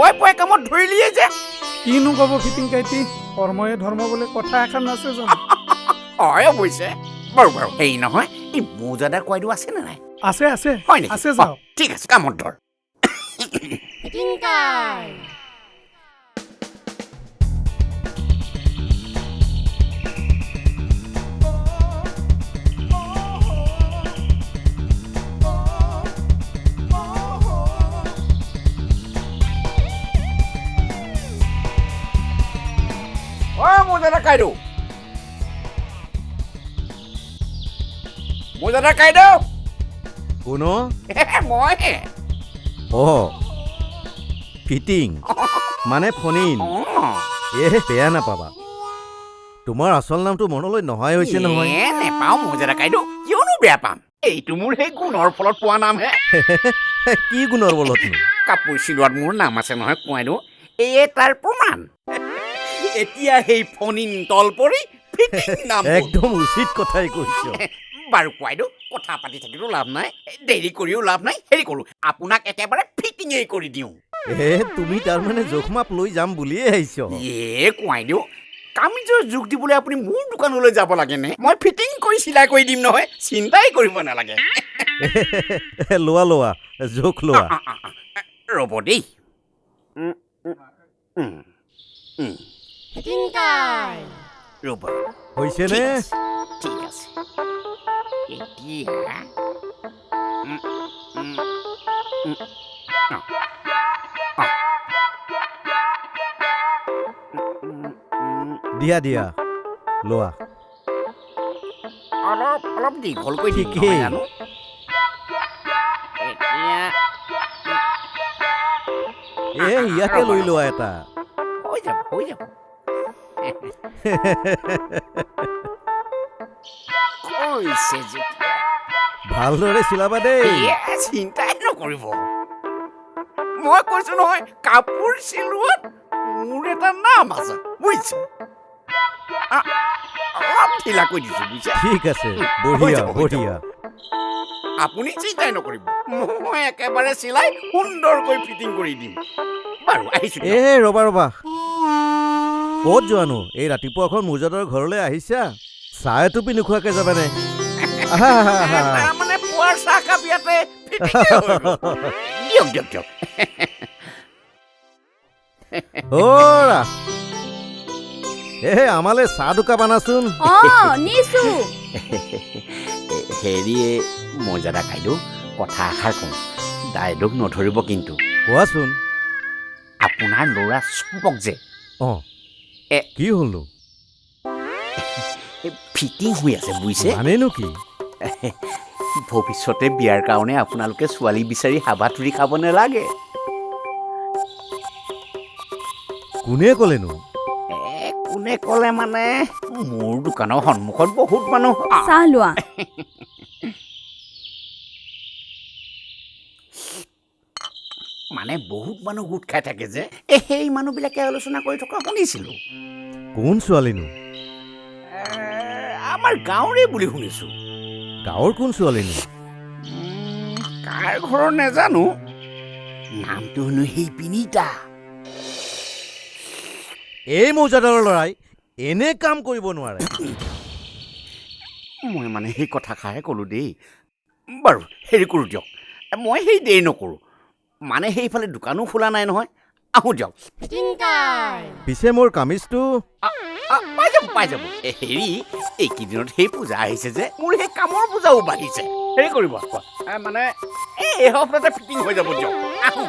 পুৱাই পুৱাই কামত ধৰিলিয়ে যে কিনো ক'ব ফিটিং কাইটি কৰ্ময়ে ধৰ্ম বুলি কথা এখন আছে জানো হয় অৱশ্যে বাৰু বাৰু হেৰি নহয় এই মোজাদাৰ কোৱাইটো আছে নে নাই আছে আছে হয় নেকি আছে যাও ঠিক আছে কামত ধৰ মোজাদাৰ কাইদেউ মোজাদাৰ কাইদেউ কোন মই ফিটিং মানে ফণিন বেয়া নাপাবা তোমাৰ আচল নামটো মনলৈ নহয় হৈছে নহয় নেপাওঁ মোজাদাৰ কাইদেউ কিয়নো বেয়া পাম এইটো মোৰ সেই গুণৰ ফলত পোৱা নামহে কি গুণৰ বলতনো কাপোৰ চিলোৱাত মোৰ নাম আছে নহয় কোৱাইদেউ এয়ে তাৰ প্ৰমাণ এতিয়া সেই ফণিন তল পৰি ফিটিং নাম একদম উচিত কথাই কৈছ বাৰু কোৱাইদেউ কথা পাতি থাকিলেও লাভ নাই দেৰি কৰিও লাভ নাই হেৰি কৰোঁ আপোনাক একেবাৰে ফিটিঙেই কৰি দিওঁ তুমি তাৰমানে জোখমাপ লৈ যাম বুলিয়ে আহিছ কোৱাইদেউ কামিজৰ জোখ দিবলৈ আপুনি মোৰ দোকানলৈ যাব লাগেনে মই ফিটিং কৰি চিলাই কৰি দিম নহয় চিন্তাই কৰিব নালাগে লোৱা লোৱা জোখ লোৱা ৰ'ব দেই ৰ'ব হৈছেনে ঠিক আছে দিয়া দিয়া লোৱা অলপ অলপ দীঘলকৈ ঠিকেই জানো ইয়াতে লৈ লোৱা এটা হৈ যাব কৈছে যেতিয়া ভালদৰে চিলাবা দেই চিন্তাই নকৰিব মই কৈছো নহয় কাপোৰ চিলোৱাত মোৰ এটা নাম আছে বুজিছে অলপ ঢিলা কৰি দিছো বুজিছে ঠিক আছে বঢ়িয়া বঢ়িয়া আপুনি চিন্তাই নকৰিব মই একেবাৰে চিলাই সুন্দৰকৈ ফিটিং কৰি দিম বাৰু আহিছো ৰবা ৰবা ক'ত যোৱানো এই ৰাতিপুৱাখন মোজাদাৰ ঘৰলৈ আহিছা চাহ এটুপি নোখোৱাকে যাবানে তাৰমানে পুৱাৰ চাহ কাপ ইয়াতে দিয়ক দিয়ক দিয়ক আমালে চাহ দুকাপ আনাচোন নিছো হেৰি মোজাদাৰ কাইদেউ কথা এষাৰ কওঁ দাইদেউক নধৰিব কিন্তু কোৱাচোন আপোনাৰ ল'ৰা চম্পক যে কি হ'লনো ফিটিং হৈ আছে বুজিছে মানেনো কি ভৱিষ্যতে বিয়াৰ কাৰণে আপোনালোকে ছোৱালী বিচাৰি হাবাথুৰি খাব নালাগে কোনে ক'লেনো কোনে ক'লে মানে মোৰ দোকানৰ সন্মুখত বহুত মানুহ চাহ লোৱা মানে বহুত মানুহ গোট খাই থাকে যে সেই মানুহবিলাকে আলোচনা কৰি থকা শুনিছিলোঁ কোন ছোৱালীনো আমাৰ গাঁৱৰে বুলি শুনিছোঁ গাঁৱৰ কোন ছোৱালীনো কাৰ ঘৰৰ নেজানো নামটো হেনো সেই পিনিতা এই মৌজাদাৰৰ ল'ৰাই এনে কাম কৰিব নোৱাৰে মই মানে সেই কথাষাৰহে ক'লোঁ দেই বাৰু হেৰি কৰোঁ দিয়ক মই সেই দেৰি নকৰোঁ মানে সেইফালে দোকানো খোলা নাই নহয় আহোঁ দিয়ক পিছে মোৰ কামিজটো পাই যাব হেৰি এইকেইদিনত সেই পূজা আহিছে যে মোৰ সেই কামৰ পূজাও বাঢ়িছে হেৰি কৰিব মানে এই সপ্তাহতে ফিটিং হৈ যাব দিয়ক আহোঁ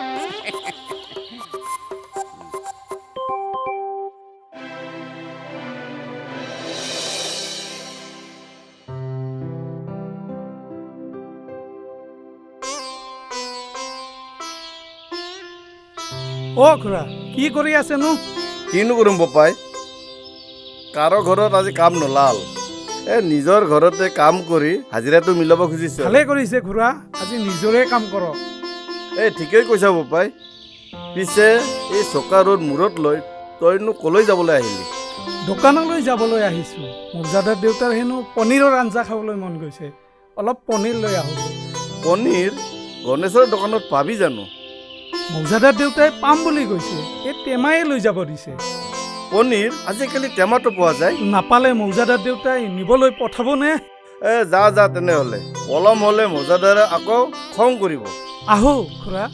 খুৰা কি কৰি আছেনো কিনো কৰিম বপাই কাৰো ঘৰত আজি কাম নোলাল নিজৰ ঘৰতে কাম কৰি হাজিৰাটো মিলাব খুজিছে ভালে কৰিছে খুৰা আজি নিজৰে কাম কৰক ঠিকেই কৈছা বপাই পিছে এই চকা ৰ'দ মূৰত লৈ তইনো কলৈ যাবলৈ আহিলি দোকানলৈ যাবলৈ আহিছোঁ মোজাদাৰ দেউতাৰ হেনো পনীৰৰ আঞ্জা খাবলৈ মন গৈছে অলপ পনীৰ লৈ আহোঁ পনীৰ গণেশৰ দোকানত পাবি জানো মৌজাদাৰ দেউতাই পাম বুলি কৈছে এই টেমায়ে লৈ যাব দিছে পনীৰ আজিকালি টেমাটো পোৱা যায় নাপালে মৌজাদাৰ দেউতাই নিবলৈ পঠাবনে যা তেনেহ'লে পলম হ'লে মৌজাদাৰে আকৌ খং কৰিব আহো খুৰা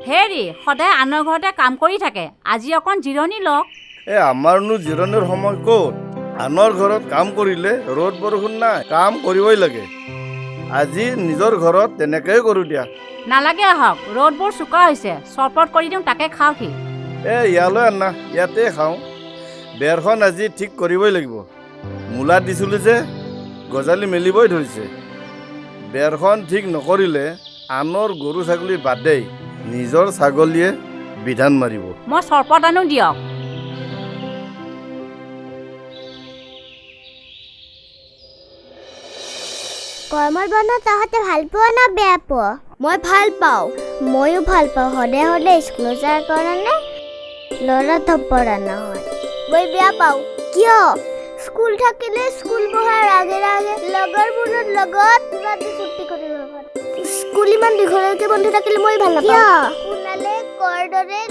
হেৰি সদায় আনৰ ঘৰতে কাম কৰি থাকে আজি অকণ জিৰণি লওক আমাৰনো জিৰণিৰ সময় ক'ত আনৰ ঘৰত কাম কৰিলে ৰ'দ বৰষুণ নাই কাম কৰিবই লাগে আজি নিজৰ ঘৰত তেনেকৈয়ে কৰোঁ দিয়া নালাগে আহক ৰ'দবোৰ চোকা হৈছে চৰবত কৰি দিওঁ তাকে খাওঁহি ইয়ালৈ আনা ইয়াতে খাওঁ বেৰখন আজি ঠিক কৰিবই লাগিব মূলা দিছিলোঁ যে গজালি মেলিবই ধৰিছে বেৰখন ঠিক নকৰিলে আনৰ গৰু ছাগলী বাদেই নিজৰ ছাগলীয়ে বিধান মাৰিব মই চৰবত আনো দিয়ক গৰমৰ বন্ধ তহঁতে ভাল পোৱা না বেয়া পোৱা মই ভাল পাওঁ ময়ো ভাল পাওঁ সদায় সদায় স্কুলত যোৱাৰ কাৰণে ল'ৰা থপৰা নহয় মই বেয়া পাওঁ কিয় স্কুল থাকিলে স্কুল বহাৰ আগে আগে লগৰবোৰৰ লগত ৰাতি ছুটি কৰিব পাৰোঁ স্কুল ইমান দীঘলৈকে বন্ধ থাকিলে মই ভাল নাপাওঁ কোনালে কৰ দৰে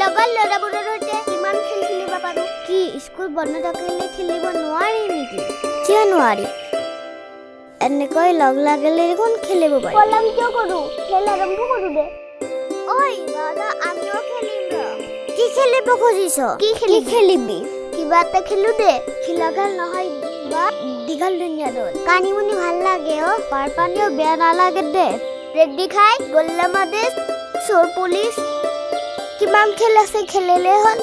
লগৰ ল'ৰাবোৰৰ সৈতে কিমান খেল খেলিব পাৰোঁ কি স্কুল বন্ধ থাকিলে খেলিব নোৱাৰি নেকি কিয় নোৱাৰি এনেকৈ লগ লাগিলে দেখোন খেলিব পাৰি পলম কিয় কৰোঁ খেল আৰম্ভ কৰোঁ দে ঐ দাদা আমিও খেলিম কি খেলিব খুজিছ কি খেলিবি কিবা এটা খেলো দে খেলা খেল নহয় বা দীঘল ধুনীয়া দল কানিমুনি ভাল লাগে পাৰ পানীও বেয়া নালাগে দে ৰেডি খাই গল্লা মাদেশ চোৰ পুলিচ কিমান খেল আছে খেলিলে হ'ল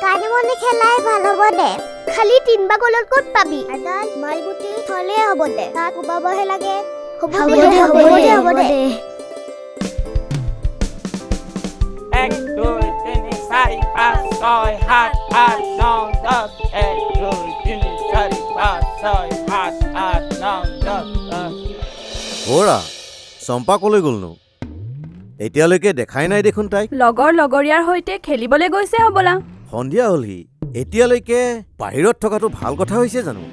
কানিমুনি খেলাই ভাল হ'ব দে খালি 3 গলত ক'ত পাবি আদাল মালগুটি থলে হ'ব দে তাক কোবাবহে লাগে হ'ব দে 1 2 3 4 5 6 7 8 9 10 1 2 3 4 5 6 7 8 9 10 অ'ৰা চম্পা ক'লৈ গ'লনো এতিয়ালৈকে দেখাই নাই দেখোন তাইক লগৰীয়াৰ সৈতে খেলিবলৈ গৈছে হ'বলা সন্ধিয়া হ'লহি এতিয়ালৈকে বাহিৰত থকাটো ভাল কথা হৈছে জানো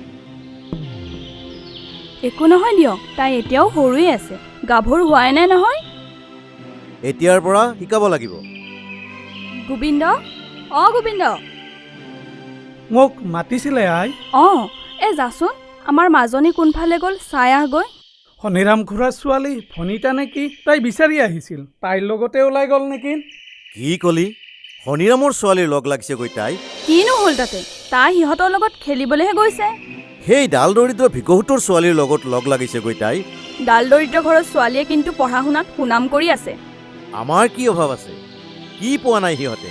একো নহয় দিয়ক তাই এতিয়াও সৰুৱে আছে গাভৰু হোৱাই নাই নহয় এতিয়াৰ পৰা শিকাব লাগিব গোবিন্দ গোবিন্দ মোক মাতিছিলে আই যাচোন আমাৰ মাজনী কোনফালে গ'ল চাই আহগৈ শনিৰাম খুৰাৰ ছোৱালী ফণিতা নেকি তাই বিচাৰি আহিছিল তাইৰ লগতে ওলাই গ'ল নেকি কি কলি শনিৰামৰ ছোৱালীৰ লগ লাগিছেগৈ তাই কিনো হ'ল তাতে তাই সিহঁতৰ লগত খেলিবলৈহে গৈছে সেই ডাল দৰিদ্ৰ ভিকহুতৰ ছোৱালীৰ লগত লগ লাগিছেগৈ তাই ডাল দৰিদ্ৰ ঘৰৰ ছোৱালীয়ে কিন্তু পঢ়া শুনাত সুনাম কৰি আছে আমাৰ কি অভাৱ আছে কি পোৱা নাই সিহঁতে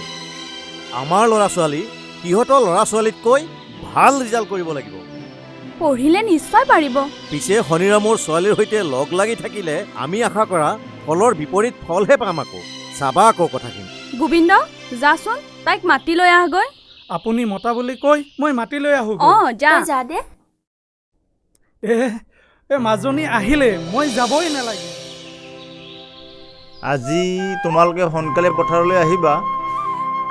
আমাৰ ল'ৰা ছোৱালী সিহঁতৰ ল'ৰা ছোৱালীতকৈ ভাল ৰিজাল্ট কৰিব লাগিব পঢ়িলে নিশ্চয় পাৰিব পিছে শনিৰামৰ ছোৱালীৰ সৈতে লগ লাগি থাকিলে আমি আশা কৰা ফলৰ বিপৰীত ফলহে পাম আকৌ চাবা আকৌ কথাখিনি গোবিন্দ যাচোন তাইক মাতি লৈ আহগৈ আপুনি মতা বুলি কৈ মই মাতি লৈ আহোঁ যা দে মাজনী আহিলে মই যাবই নালাগে আজি তোমালোকে সোনকালে পথাৰলৈ আহিবা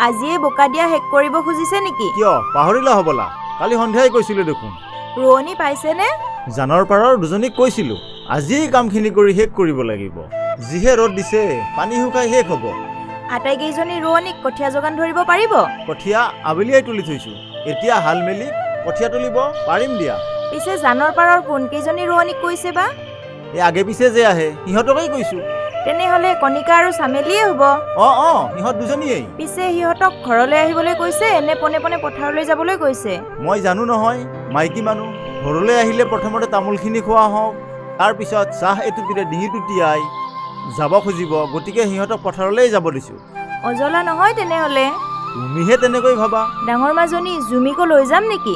আজিয়ে বোকা দিয়া শেষ কৰিব খুজিছে নেকি কিয় পাহৰিলা হ'বলা কালি সন্ধিয়াই কৈছিলোঁ দেখোন ৰোৱনী পাইছেনে জানৰ পাৰৰ দুজনীক কৈছিলোঁ আজিয়েই কামখিনি কৰি শেষ কৰিব লাগিব যিহে ৰ'দ দিছে পানী শুকাই শেষ হ'ব আটাইকেইজনী ৰোৱনীক কঠীয়া যোগান ধৰিব পাৰিব কঠীয়া আবেলিয়াই তুলি থৈছোঁ এতিয়া হাল মেলি কঠীয়া তুলিব পাৰিম দিয়া পিছে জানৰ পাৰৰ কোনকেইজনী ৰোৱনীক কৈছে বা এই আগে পিছে যে আহে সিহঁতকেই কৈছোঁ তেনেহ'লে কণিকা আৰু চামেলিয়ে হ'ব সিহঁত দুজনীয়েই পিছে সিহঁতক ঘৰলৈ আহিবলৈ কৈছে নে পোনে পোনে পথাৰলৈ যাবলৈ কৈছে মই জানো নহয় মাইকী মানুহ ঘৰলৈ আহিলে প্ৰথমতে তামোলখিনি খোৱা হওক তাৰপিছত চাহ এটুপিৰে ডিঙিটো তিয়াই যাব খুজিব গতিকে সিহঁতক পথাৰলৈ যাব দিছোঁ অজলা নহয় তেনেহ'লে তুমিহে তেনেকৈ ভাবা ডাঙৰ মাজনী জুমিকো লৈ যাম নেকি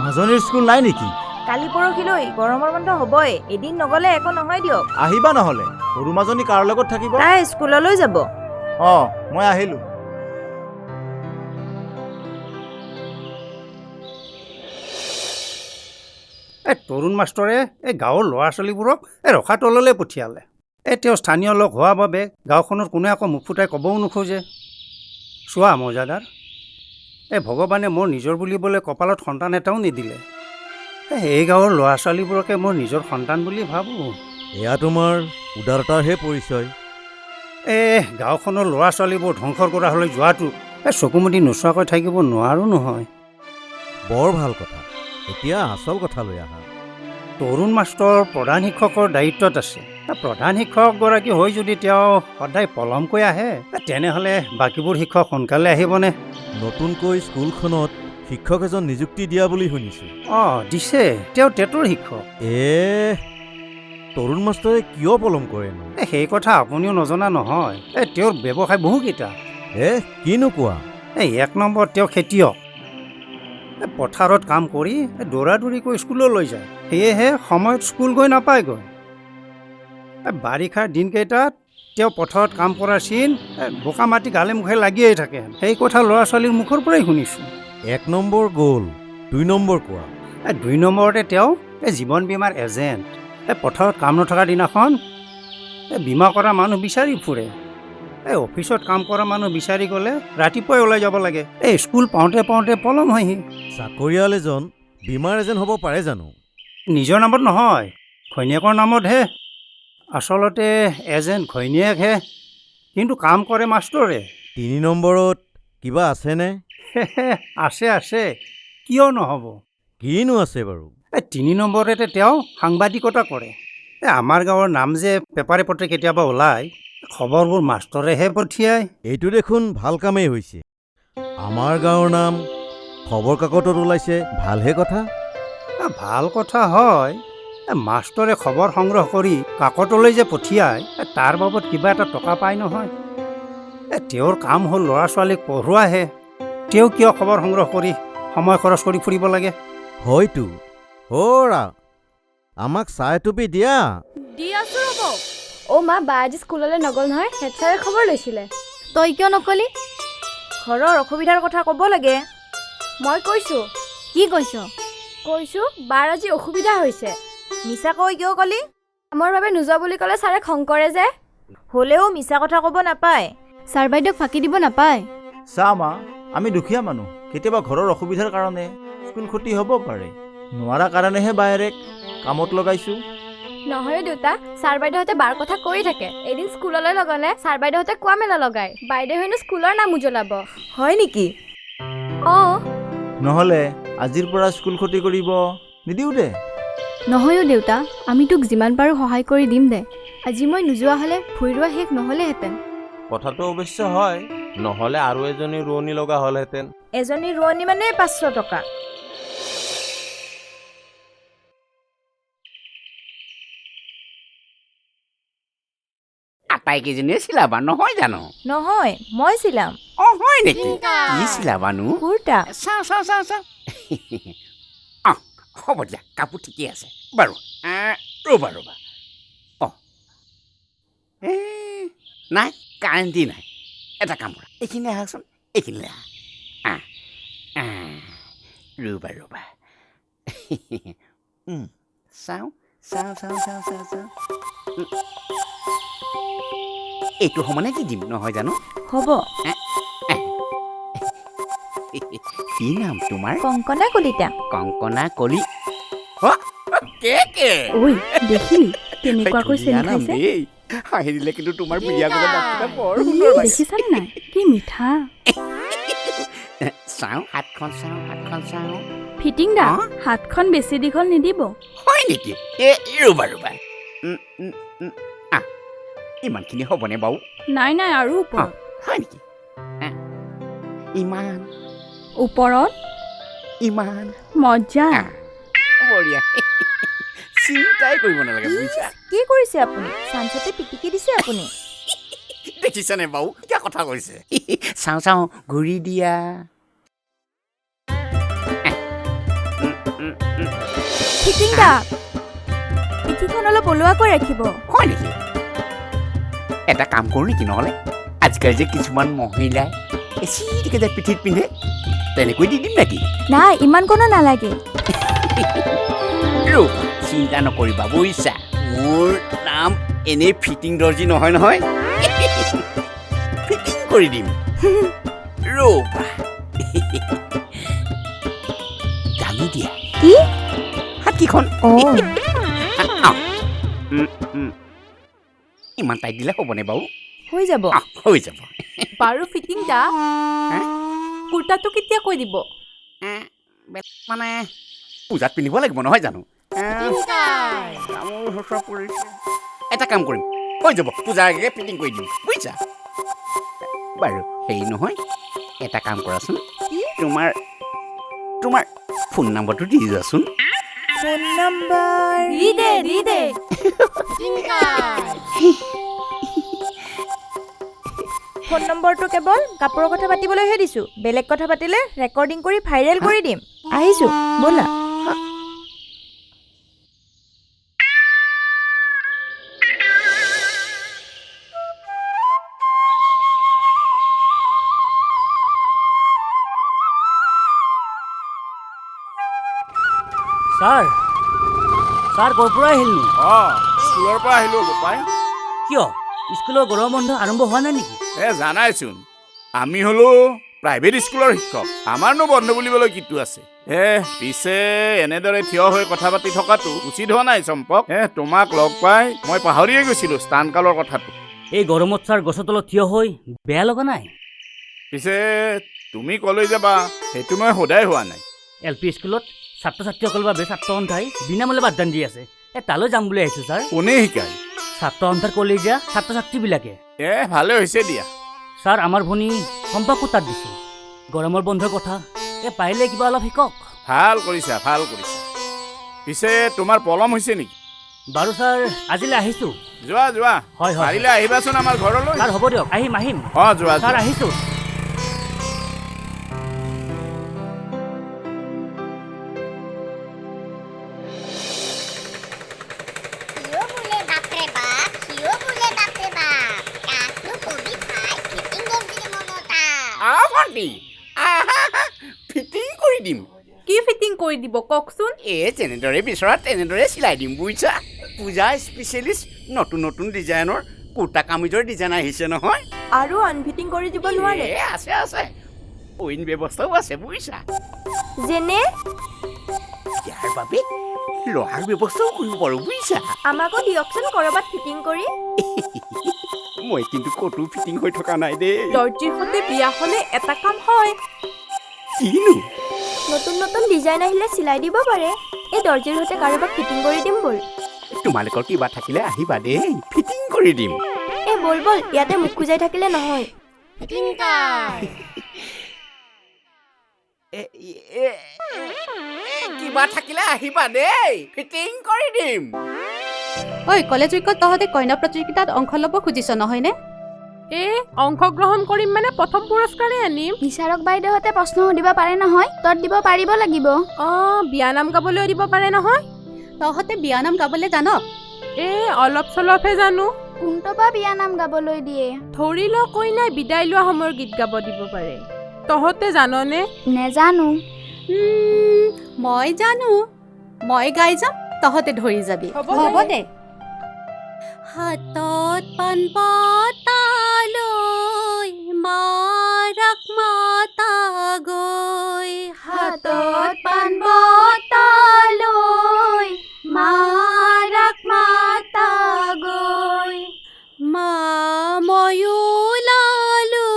মাজনীৰ স্কুল নাই নেকি কালি পৰহিলৈ গৰমৰ বন্ধ হ'বই এদিন নগ'লে একো নহয় দিয়ক আহিবা নহ'লে সৰু মাজনী কাৰ লগত থাকিব তাই স্কুললৈ যাব মই আহিলোঁ তৰুণ মাষ্টৰে এই গাঁৱৰ ল'ৰা ছোৱালীবোৰক ৰখা তললৈ পঠিয়ালে তেওঁ স্থানীয় লোক হোৱাৰ বাবে গাঁওখনত কোনে আকৌ মুখ ফুটাই ক'বও নোখোজে চোৱা মৌজাদাৰ ভগৱানে মোৰ নিজৰ বুলিবলৈ কপালত সন্তান এটাও নিদিলে এই গাঁৱৰ ল'ৰা ছোৱালীবোৰকে মোৰ নিজৰ সন্তান বুলি ভাবোঁ এয়া তোমাৰ উদাৰতাৰহে পৰিচয় গাঁওখনৰ ল'ৰা ছোৱালীবোৰ ধ্বংসৰ কৰা হ'লে যোৱাটো চকুমুটি নোচোৱাকৈ থাকিব নোৱাৰো নহয়। বৰ ভাল কথা। এতিয়া আচল কথালৈ আহা। তৰুণ মাষ্টৰ প্ৰধান শিক্ষকৰ দায়িত্বত আছে। প্ৰধান শিক্ষকগৰাকী হৈ যদি তেওঁ সদায় পলমকৈ আহে তেনেহ'লে বাকীবোৰ শিক্ষক সোনকালে আহিবনে? নতুনকৈ স্কুলখনত শিক্ষক এজন নিযুক্তি দিয়া বুলি শুনিছোঁ। দিছে। তেওঁ টেটৰ শিক্ষক। তৰুণ মাষ্টৰে কিয় পলম কৰেনো? সেই কথা আপুনিও নজনা নহয়। তেওঁৰ ব্যৱসায় বহুকেইটা। কিনো কোৱা? 1 নম্বৰ তেওঁ খেতিয়ক। পথাৰত কাম কৰি দৌৰা দৌৰিকৈ স্কুললৈ যায়। সেয়েহে সময়ত স্কুল গৈ নাপায়গৈ। বাৰিষাৰ দিনকেইটাত তেওঁ পথাৰত কাম কৰাৰ চিন বোকা মাটি গালে মুখে লাগিয়েই থাকে। সেই কথা ল'ৰা ছোৱালীৰ মুখৰ পৰাই শুনিছোঁ। 1 নম্বৰ গ'ল, 2 নম্বৰ কোৱা? 2 নম্বৰতে তেওঁ জীৱন বীমাৰ এজেণ্ট। পথাৰত কাম নথকা দিনাখন বীমা কৰা মানুহ বিচাৰি ফুৰে। অফিচত কাম কৰা মানুহ বিচাৰি গ'লে ৰাতিপুৱাই ওলাই যাব লাগে। স্কুল পাওঁতে পাওঁতে পলম হয়হি। চাকৰিয়াল এজন বীমাৰ এজেণ্ট হ'ব পাৰে জানো? নিজৰ নামত নহয়, ঘৈণীয়েকৰ নামতহে। আচলতে এজেণ্ট ঘৈণীয়েকহে, কিন্তু কাম কৰে মাষ্টৰে। 3 নম্বৰত কিবা আছেনে? আছে। কিয় নহ'ব? কিনো আছে বাৰু? 3 নম্বৰতে তেওঁ সাংবাদিকতা কৰে। আমাৰ গাঁৱৰ নাম যে পেপাৰে পত্ৰে কেতিয়াবা ওলায়, খবৰবোৰ মাষ্টৰেহে পঠিয়ায়। এইটো দেখোন ভাল কামেই হৈছে। আমাৰ গাঁৱৰ নাম খবৰ কাকতত ওলাইছে, ভালহে কথা। ভাল কথা হয়। মাষ্টৰে খবৰ সংগ্ৰহ কৰি কাকতলৈ যে পঠিয়ায় তাৰ বাবদ কিবা এটা টকা পায় নহয়। তেওঁৰ কাম হ'ল ল'ৰা ছোৱালীক পঢ়োৱাহে। তেওঁ কিয় খবৰ সংগ্ৰহ কৰি সময় খৰচ কৰি ফুৰিব লাগে? হয়তো। আমাক চাহ এটুপি দিয়া। দি আছো ৰ'ব। মা, বা আজি স্কুললৈ নগ'ল নহয়, হেড ছাৰে খবৰ লৈছিলে। তই কিয় নকলি? ঘৰৰ অসুবিধাৰ কথা ক'ব লাগে। মই কৈছোঁ। কি কৈছ? কৈছোঁ বাৰ আজি অসুবিধা হৈছে। মিছাকৈ কিয় ক'লি? কামৰ বাবে নোযোৱা বুলি ক'লে ছাৰে খং কৰে যে। হ'লেও মিছা কথা ক'ব নাপায়। ছাৰ বাইদেউক ফাঁকি দিব নাপায়। চা মা, আমি দুখীয়া মানুহ। কেতিয়াবা ঘৰৰ অসুবিধাৰ কাৰণে স্কুল ক্ষতি হ'ব পাৰে। নোৱাৰা কাৰণেহে বাইৰেক কামত লগাইছোঁ। নহয় দেউতা, ছাৰ বাইদেউহঁতে বাৰ কথা কৈ থাকে। এদিন স্কুললৈ নগ'লে ছাৰ বাইদেউহঁতে কোৱা মেলা লগায়। বাইদেউ হেনো স্কুলৰ নাম উজ্বলাব। হয় নেকি? নহ'লে আজিৰ পৰা স্কুল ক্ষতি কৰিব নিদিওঁ দে। নহয়ো দেউতা, আমি তোক যিমান পাৰোঁ সহায় কৰি দিম দে। আজি মই নোযোৱা হ'লে ভুই ৰোৱা শেষ নহ'লেহেঁতেন। কথাটো অৱশ্য হয়, নহ'লে আৰু এজনী ৰোৱনী লগা হ'লহেঁতেন। এজনী ৰোৱনী মানে 500 টকা। আটাইকেইজনীয়ে চিলাবা নহয় জানো? নহয়, মই চিলাম। হয় নেকি? কি চিলাবানো? কুৰ্তা। চাওঁ। হ'ব দিয়া, কাপোৰ ঠিকেই আছে বাৰু। ৰ'বা নাই, কাৰেণ্টি নাই। এটা কাম কৰা, এইখিনি আহকচোন, এইখিনিলৈ আহ। ৰ'বা চাওঁ। এইটো সমানে দি দিম নহয় জানো? হ'ব। কি নাম তোমাৰ? কংকনা কলিতা। কংকনা কলি। ঐ দেখিলি তেনেকুৱাকৈ চেনি খাইছে? হাঁহি দিলে কিন্তু তোমাৰ বিয়া কৰা বাচ্চাটা বৰ সুন্দৰ লাগে। দেখিছানে নাই কি মিঠা? চাওঁ হাতখন চাওঁ। ফিটিং দা, হাতখন বেছি দীঘল নিদিব। হয় নেকি? ৰ'বা ইমানখিনি হ'বনে বাৰু? নাই আৰু ওপৰত। হয় নেকি? ইমান ওপৰত ইমান মজা। বঢ়িয়া, চিন্তাই কৰিব নালাগে বুজিছা। কি কৰিছে আপুনি? চাঞ্চতে পিটিকি দিছে আপুনি। দেখিছানে বাৰু কিয় কথা কৈছে? চাওঁ ঘূৰি দিয়া। ফিটিং দা, পিঠিখন অলপ ওলোৱাকৈ ৰাখিব। হয় নেকি? এটা কাম কৰোঁ নেকি নহ'লে? আজিকালি যে কিছুমান মহিলাই এচিটিকে যে পিঠিত পিন্ধে, তেনেকৈ দি দিম নেকি? নাই, ইমান কোনো নালাগে। চিন্তা নকৰিবা বুজিছা, মোৰ নাম এনেই ফিটিং দৰ্জি নহয়। ফিটিং কৰি দিম। ৰ'বা দাঙি দিয়া। কি? হাতীখন। ইমান টাইট দিলে হ'বনে বাৰু? হৈ যাব হৈ যাব বাৰু ফিটিং দা কুৰ্তাটো কেতিয়া কৈ দিব মানে পূজাত পিন্ধিব লাগিব নহয় জানো এটা কাম কৰিম হৈ যাব পূজাৰ আগে ফিটিং কৰি দিম বুজিছা বাৰু হেৰি নহয় এটা কাম কৰাচোন তোমাৰ তোমাৰ ফোন নম্বৰটো দি যোৱাচোন ফোন নম্বৰ দি দে ফোন নম্বৰটো কেৱল কাপোৰৰ কথা পাতিবলৈহে দিছোঁ বেলেগ কথা পাতিলে ৰেকৰ্ডিং কৰি ভাইৰেল কৰি দিম আহিছোঁ ব'লা ছাৰ ছাৰ ক'ৰ পৰা আহিলোঁ স্কুলৰ পৰা আহিলোঁ গোপাই কিয় স্কুলৰ গৰম বন্ধ আৰম্ভ হোৱা নাই নেকি জানাইচোন আমি হ'লো প্ৰাইভেট স্কুলৰ শিক্ষক আমাৰনো বন্ধ বুলিবলৈ কিটো আছে পিছে এনেদৰে থিয় হৈ কথা পাতি থকাটো উচিত হোৱা নাই চম্পক তোমাক লগ পাই মই পাহৰিয়ে গৈছিলোঁ স্থানকালৰ কথাটো এই গৰমত ছাৰ গছৰ তলত থিয় হৈ বেয়া লগা নাই পিছে তুমি কলৈ যাবা সেইটো মই সদায় হোৱা নাই এল পি স্কুলত ছাত্ৰ ছাত্ৰীসকলৰ বাবে ছাত্ৰ সন্থাই বিনামূলীয়া পাঠদান দি আছে তালৈ যাম বুলি আহিছোঁ ছাৰ কোনে শিকায় ছাত্ৰ সন্থাৰ কলেজীয়া ছাত্ৰ ছাত্ৰীবিলাকে ভালে হৈছে দিয়া ছাৰ আমাৰ ভনী সম্পাকো তাত দিছোঁ গৰমৰ বন্ধৰ কথা পাৰিলে কিবা অলপ শিকক ভাল কৰিছা পিছে তোমাৰ পলম হৈছে নেকি বাৰু ছাৰ আজিলৈ আহিছোঁ যোৱা হয় পাৰিলে আহিবাচোন আমাৰ ঘৰলৈ ছাৰ হ'ব দিয়ক আহিম যোৱা ছাৰ আহিছোঁ ফিটিং কৰি দিম কি ফিটিং কৰি দিব কওকচোন যেনেদৰে বিচৰা তেনেদৰে চিলাই দিম বুজিছা পূজা স্পেচিয়েলিষ্ট নতুন নতুন ডিজাইনৰ কুৰ্তা কামিজৰ ডিজাইন আহিছে নহয় আৰু আনফিটিং কৰি দিব নোৱাৰে আছে অইন ব্যৱস্থাও আছে বুজিছা যেনে ইয়াৰ বাবে লোহাৰ ব্যৱস্থাও কৰিব পাৰোঁ বুজিছা আমাকো দিয়কচোন ক'ৰবাত ফিটিং কৰি মই কিন্তু ক'তো ফিটিং হৈ থকা নাই দেই দৰ্জীৰ সৈতে বিয়া হ'লে এটা কাম হয় কিনো নতুন ডিজাইন আহিলে চিলাই দিব পাৰে এই দৰ্জীৰ সৈতে কাৰোবাক ফিটিং কৰি দিম বল তোমালোকৰ কিবা থাকিলে আহিবা দেই ফিটিং কৰি দিম বল ইয়াতে মুখ খুজাই থাকিলে নহয় কিবা থাকিলে আহিবা দেই ফিটিং কৰি দিম ঐ কলেজ উইকত তহঁতে কইনা প্ৰতিযোগিতাত অংশ ল'ব খুজিছ নহয়নে অংশগ্ৰহণ কৰিম মানে প্ৰথম পুৰস্কাৰে আনিম বিচাৰক বাইদেউহঁতে প্ৰশ্ন সুধিব পাৰে নহয় তত দিব পাৰিব লাগিব বিয়ানাম গাবলৈ দিব পাৰে নহয় তহঁতে বিয়ানাম গাবলৈ জান অলপ চলপহে জানো কোনটো বা বিয়ানাম গাবলৈ দিয়ে ধৰি ল কইনাই বিদায় লোৱা সময়ৰ গীত গাব দিব পাৰে তহঁতে জাননে নেজানো মই জানো মই গাই যাম তহঁতে ধৰি যাবি হ'ব দে হাতত পাণ বটালৈ মাৰাক মাতা গৈ হাতত পাণ বটালৈ মাৰাক মাতা গৈ মা ময়ো লালো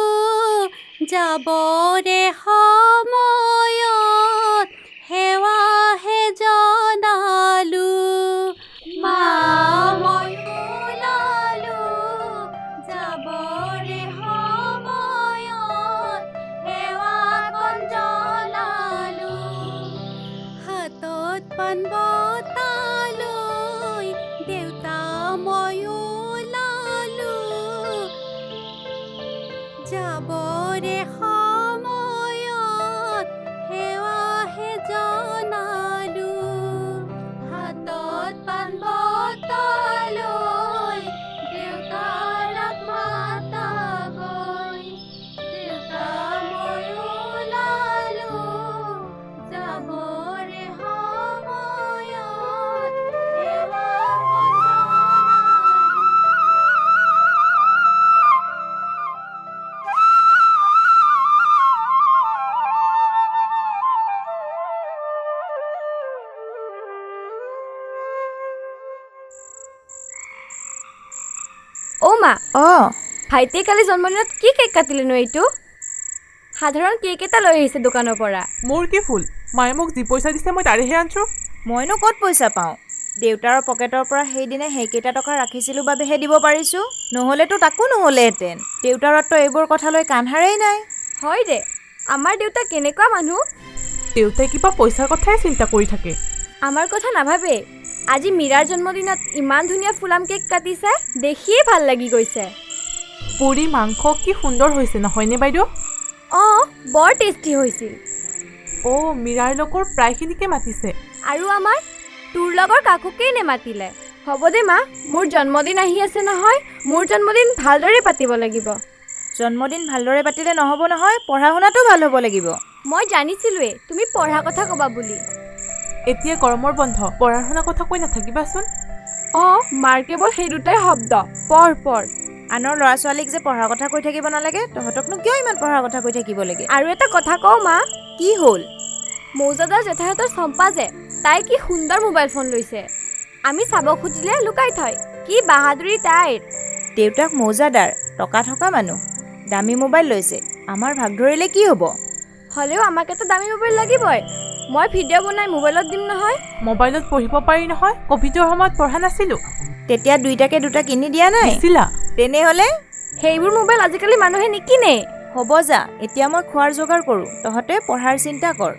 যাবৰে সময়ত সেৱাহে জনালো মা ময়ো লালো যাবৰে সময়ত সেৱাকণ জনালো হাতত পাণ বটালৈ দেউতা ময়ো লালো যাবৰে সময়ত সেৱাহে জনালো হাতত পাণ বটালৈ দেউতাক মাতা গৈ দেউতা ময়ো লালো যাবৰে সময়ত সেৱাকণ মা ভাইটিয়ে কালি জন্মদিনত কি কেক কাটিলেনো এইটো সাধাৰণ কেক এটা লৈ আহিছে দোকানৰ পৰা মোৰ কি ফুল মায়ে মোক যি পইচা দিছে মই তাৰেহে আনছো মইনো ক'ত পইচা পাওঁ দেউতাৰ পকেটৰ পৰা সেইদিনা সেইকেইটা টকা ৰাখিছিলোঁ বাবেহে দিব পাৰিছোঁ নহ'লেতো তাকো নহ'লেহেঁতেন দেউতাৰতো এইবোৰ কথালৈ কাণ হাৰেই নাই হয় দে আমাৰ দেউতা কেনেকুৱা মানুহ দেউতাই কিবা পইচাৰ কথাই চিন্তা কৰি থাকে আমাৰ কথা নাভাবে আজি মীৰাৰ জন্মদিনত ইমান ধুনীয়া ফুলাম কেক কাটিছে দেখিয়ে ভাল লাগি গৈছে পুৰি মাংস কি সুন্দৰ হৈছে নহয়নে বাইদেউ অঁ বৰ টেষ্টি হৈছিল অ' মীৰাৰ লগৰ প্ৰায়খিনিকে মাতিছে আৰু আমাৰ তোৰ লগৰ কাকুকেই নেমাতিলে হ'ব দে মা মোৰ জন্মদিন আহি আছে নহয় মোৰ জন্মদিন ভালদৰে পাতিব লাগিব জন্মদিন ভালদৰে পাতিলে নহ'ব নহয় পঢ়া শুনাটো ভাল হ'ব লাগিব মই জানিছিলোৱে তুমি পঢ়া কথা ক'বা বুলি এতিয়া গৰমৰ বন্ধ পঢ়া শুনা কথা কৈ নাথাকিবাচোন অঁ মাৰ কেৱল সেই দুটাই শব্দ পঢ় পঢ় আনৰ ল'ৰা ছোৱালীক যে পঢ়াৰ কথা কৈ থাকিব নালাগে তহঁতকনো কিয় ইমান পঢ়াৰ কথা কৈ থাকিব লাগে আৰু এটা কথা কওঁ মা কি হ'ল মৌজাদাৰ জেঠাইহঁতৰ চম্পা যে তাই কি সুন্দৰ মোবাইল ফোন লৈছে আমি চাব খুজিলে লুকাই থয় কি বাহাদুৰি তাইৰ দেউতাক মৌজাদাৰ টকা থকা মানুহ দামী মোবাইল লৈছে আমাৰ ভাগ ধৰিলে কি হ'ব হ'লেও আমাক এটা দামী মোবাইল লাগিবই মই ভিডিঅ' বনাই মোবাইলত দিম নহয় মোবাইলত পঢ়িব পাৰি নহয় ক'ভিডৰ সময়ত পঢ়া নাছিলোঁ তেতিয়া দুইটাকে দুটা কিনি দিয়া নাই দিছিলা তেনেহ'লে সেইবোৰ মোবাইল আজিকালি মানুহে নিকিনে হ'ব যা এতিয়া মই খোৱাৰ যোগাৰ কৰোঁ তহঁতে পঢ়াৰ চিন্তা কৰ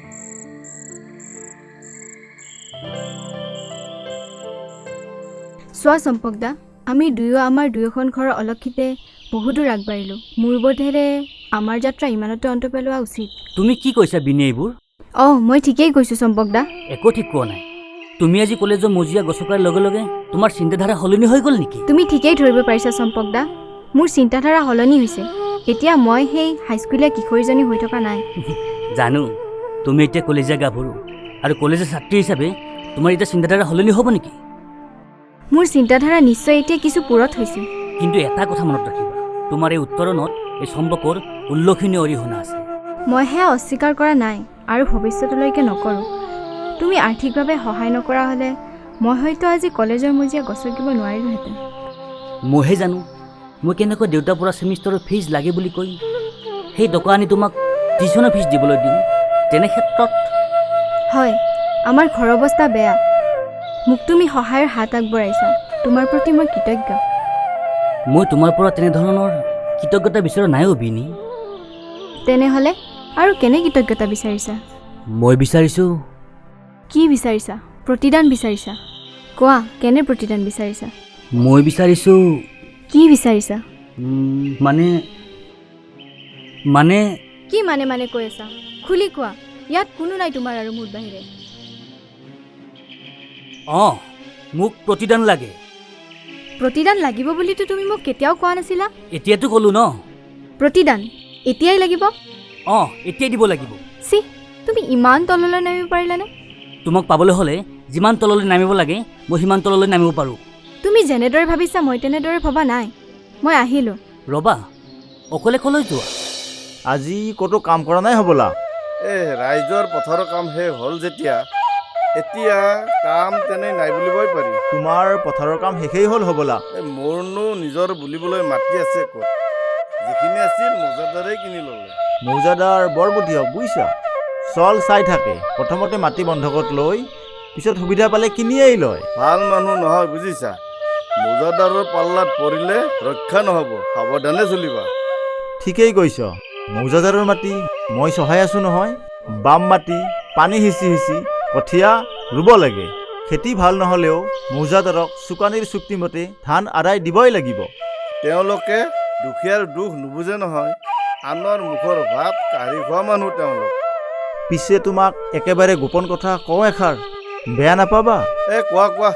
চোৱা চম্পকদা আমি দুয়ো আমাৰ দুয়োখন ঘৰৰ অলক্ষিতে বহুতো আগবাঢ়িলোঁ মোৰ বোধেৰে আমাৰ যাত্ৰা ইমানতে অন্ত পেলোৱা উচিত তুমি কি কৈছা বিনে এইবোৰ অঁ মই ঠিকেই কৈছোঁ চম্পকদা একো ঠিক কোৱা নাই তুমি আজি কলেজৰ মজিয়া গছকাৰ লগে লগে তোমাৰ চিন্তাধাৰা সলনি হৈ গ'ল নেকি তুমি ঠিকেই ধৰিব পাৰিছা চম্পকদা মোৰ চিন্তাধাৰা সলনি হৈছে এতিয়া মই সেই হাইস্কুলীয়া কিশোৰীজনী হৈ থকা নাই জানো তুমি এতিয়া কলেজীয়া গাভৰু আৰু কলেজৰ ছাত্ৰী হিচাপে তোমাৰ এতিয়া চিন্তাধাৰা সলনি হ'ব নেকি মোৰ চিন্তাধাৰা নিশ্চয় এতিয়া কিছু পূৰত হৈছে কিন্তু এটা কথা মনত ৰাখিবা তোমাৰ এই উত্তৰণত এই সম্পৰ্কৰ উল্লেখনীয় অৰিহণা আছে মই সেয়া অস্বীকাৰ কৰা নাই আৰু ভৱিষ্যতলৈকে নকৰোঁ তুমি আৰ্থিকভাৱে সহায় নকৰা হ'লে মই হয়তো আজি কলেজৰ মজিয়া গছকিব নোৱাৰিলোহেঁতেন মইহে জানো মই কেনেকৈ দেউতাৰ পৰা ছেমিষ্টাৰৰ ফিজ লাগে বুলি কৈ সেই টকা আনি তোমাক টিউশ্যনৰ ফিজ দিবলৈ দিওঁ তেনে ক্ষেত্ৰত হয় আমাৰ ঘৰৰ অৱস্থা বেয়া মোক তুমি সহায়ৰ হাত আগবঢ়াইছা তোমাৰ প্ৰতি মই কৃতজ্ঞ মই তোমাৰ পৰা তেনেধৰণৰ কৃতজ্ঞতা বিচৰা নাইও বিনি তেনেহ'লে আৰু কেনে কৃতজ্ঞতা বিচাৰিছা মই বিচাৰিছোঁ কি বিচাৰিছা প্ৰতিদান বিচাৰিছা কোৱা কেনে প্ৰতিদান বিচাৰিছা মই বিচাৰিছোঁ কি বিচাৰিছা মানে কি মানে কৈ আছা খুলি কোৱা ইয়াত কোনো নাই তোমাৰ আৰু মোৰ বাহিৰে অঁ মোক প্ৰতিদান লাগে প্ৰতিদান লাগিব বুলিতো তুমি মোক কেতিয়াও কোৱা নাছিলা এতিয়াতো ক'লো ন প্ৰতিদান এতিয়াই লাগিব অঁ এতিয়াই দিব লাগিব চি তুমি ইমান তললৈ নামিব পাৰিলানে তোমাক পাবলৈ হ'লে যিমান তললৈ নামিব লাগে মই সিমান তললৈ নামিব পাৰোঁ তুমি যেনেদৰে ভাবিছা মই তেনেদৰে ভবা নাই মই আহিলোঁ ৰবা অকলে কলৈ যোৱা আজি ক'তো কাম কৰা নাই হ'বলা ৰাইজৰ পথাৰৰ কাম শেষ হ'ল যেতিয়া এতিয়া কাম তেনে নাই বুলিবই পাৰি তোমাৰ পথাৰৰ কাম শেষেই হ'ল হ'বলা মোৰনো নিজৰ বুলিবলৈ মাটি আছে ক'ত যিখিনি আছিল মৌজাদাৰেই কিনি ল'লে মৌজাদাৰ বৰ বুদ্ধিয়ক বুজিছা চল চাই থাকে প্ৰথমতে মাটি বন্ধকত লৈ পিছত সুবিধা পালে কিনিয়েই লয় ভাল মানুহ নহয় বুজিছা মৌজাদাৰৰ পাল্লাত পৰিলে ৰক্ষা নহ'ব সাৱধানে চলিবা ঠিকেই কৈছ মৌজাদাৰৰ মাটি মই চহাই আছোঁ নহয় বাম মাটি পানী সিঁচি কঠীয়া ৰুব লাগে খেতি ভাল নহ'লেও মৌজাদাৰক চুকানিৰ চুক্তিমতে ধান আদায় দিবই লাগিব তেওঁলোকে দুখীয়াৰ দুখ নুবুজে নহয় আনৰ মুখৰ ভাত কাঢ়ি খোৱা মানুহ তেওঁলোক পিছে তোমাক একেবাৰে গোপন কথা কওঁ এষাৰ বেয়া নাপাবা কোৱা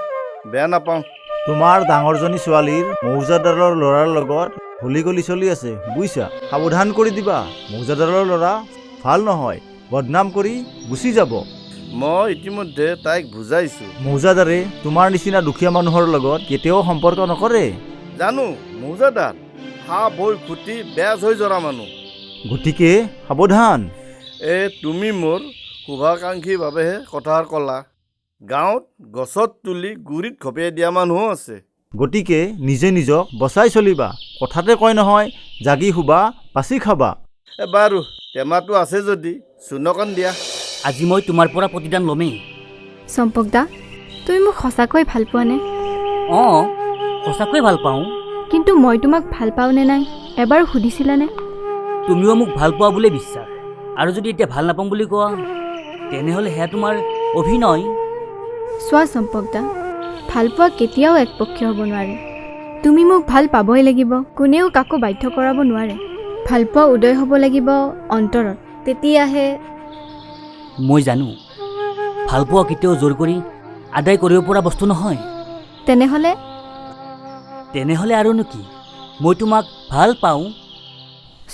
বেয়া নাপাওঁ তোমাৰ ডাঙৰজনী ছোৱালীৰ মৌজাদাৰৰ ল'ৰাৰ লগত হলি গলি চলি আছে বুজিছা সাৱধান কৰি দিবা মৌজাদাৰৰ ল'ৰা ভাল নহয় বদনাম কৰি গুচি যাব মই ইতিমধ্যে তাইক বুজাইছোঁ মৌজাদাৰে তোমাৰ নিচিনা দুখীয়া মানুহৰ লগত কেতিয়াও সম্পৰ্ক নকৰে জানো মৌজাদাৰ হাঁহ বৈ খুটি বেজ হৈ জৰা মানুহ গতিকে সাৱধান তুমি মোৰ শুভাকাংক্ষীৰ বাবেহে কথাৰ ক'লা গাঁৱত গছত তুলি গুৰিত খপিয়াই দিয়া মানুহো আছে গতিকে নিজে নিজক বচাই চলিবা। কথাতে কয় নহয়, জাগি শুবা পাচি খাবা। বাৰু টেমাটো আছে যদি চূণকণ দিয়া। আজি মই তোমাৰ পৰা প্ৰতিদান ল'মেই। চম্পক দা, তুমি মোক সঁচাকৈ ভাল পোৱানে? অঁ, সঁচাকৈ ভাল পাওঁ। কিন্তু মই তোমাক ভাল পাওঁ নে নাই এবাৰ সুধিছিলানে? তুমিও মোক ভাল পোৱা বুলি বিশ্বাস, আৰু যদি এতিয়া ভাল নাপাওঁ বুলি কোৱা তেনেহ'লে সেয়া তোমাৰ অভিনয়। চোৱা চম্পক দা, ভাল পোৱা কেতিয়াও একপক্ষীয় হ'ব নোৱাৰে। তুমি মোক ভাল পাবই লাগিব, কোনেও কাকো বাধ্য কৰাব নোৱাৰে। ভাল পোৱা উদয় হ'ব লাগিব অন্তৰত, তেতিয়াহে। মই জানো ভাল পোৱা কেতিয়াও জোৰ কৰি আদায় কৰিব পৰা বস্তু নহয়। তেনেহ'লে আৰুনো কি, মই তোমাক ভাল পাওঁ।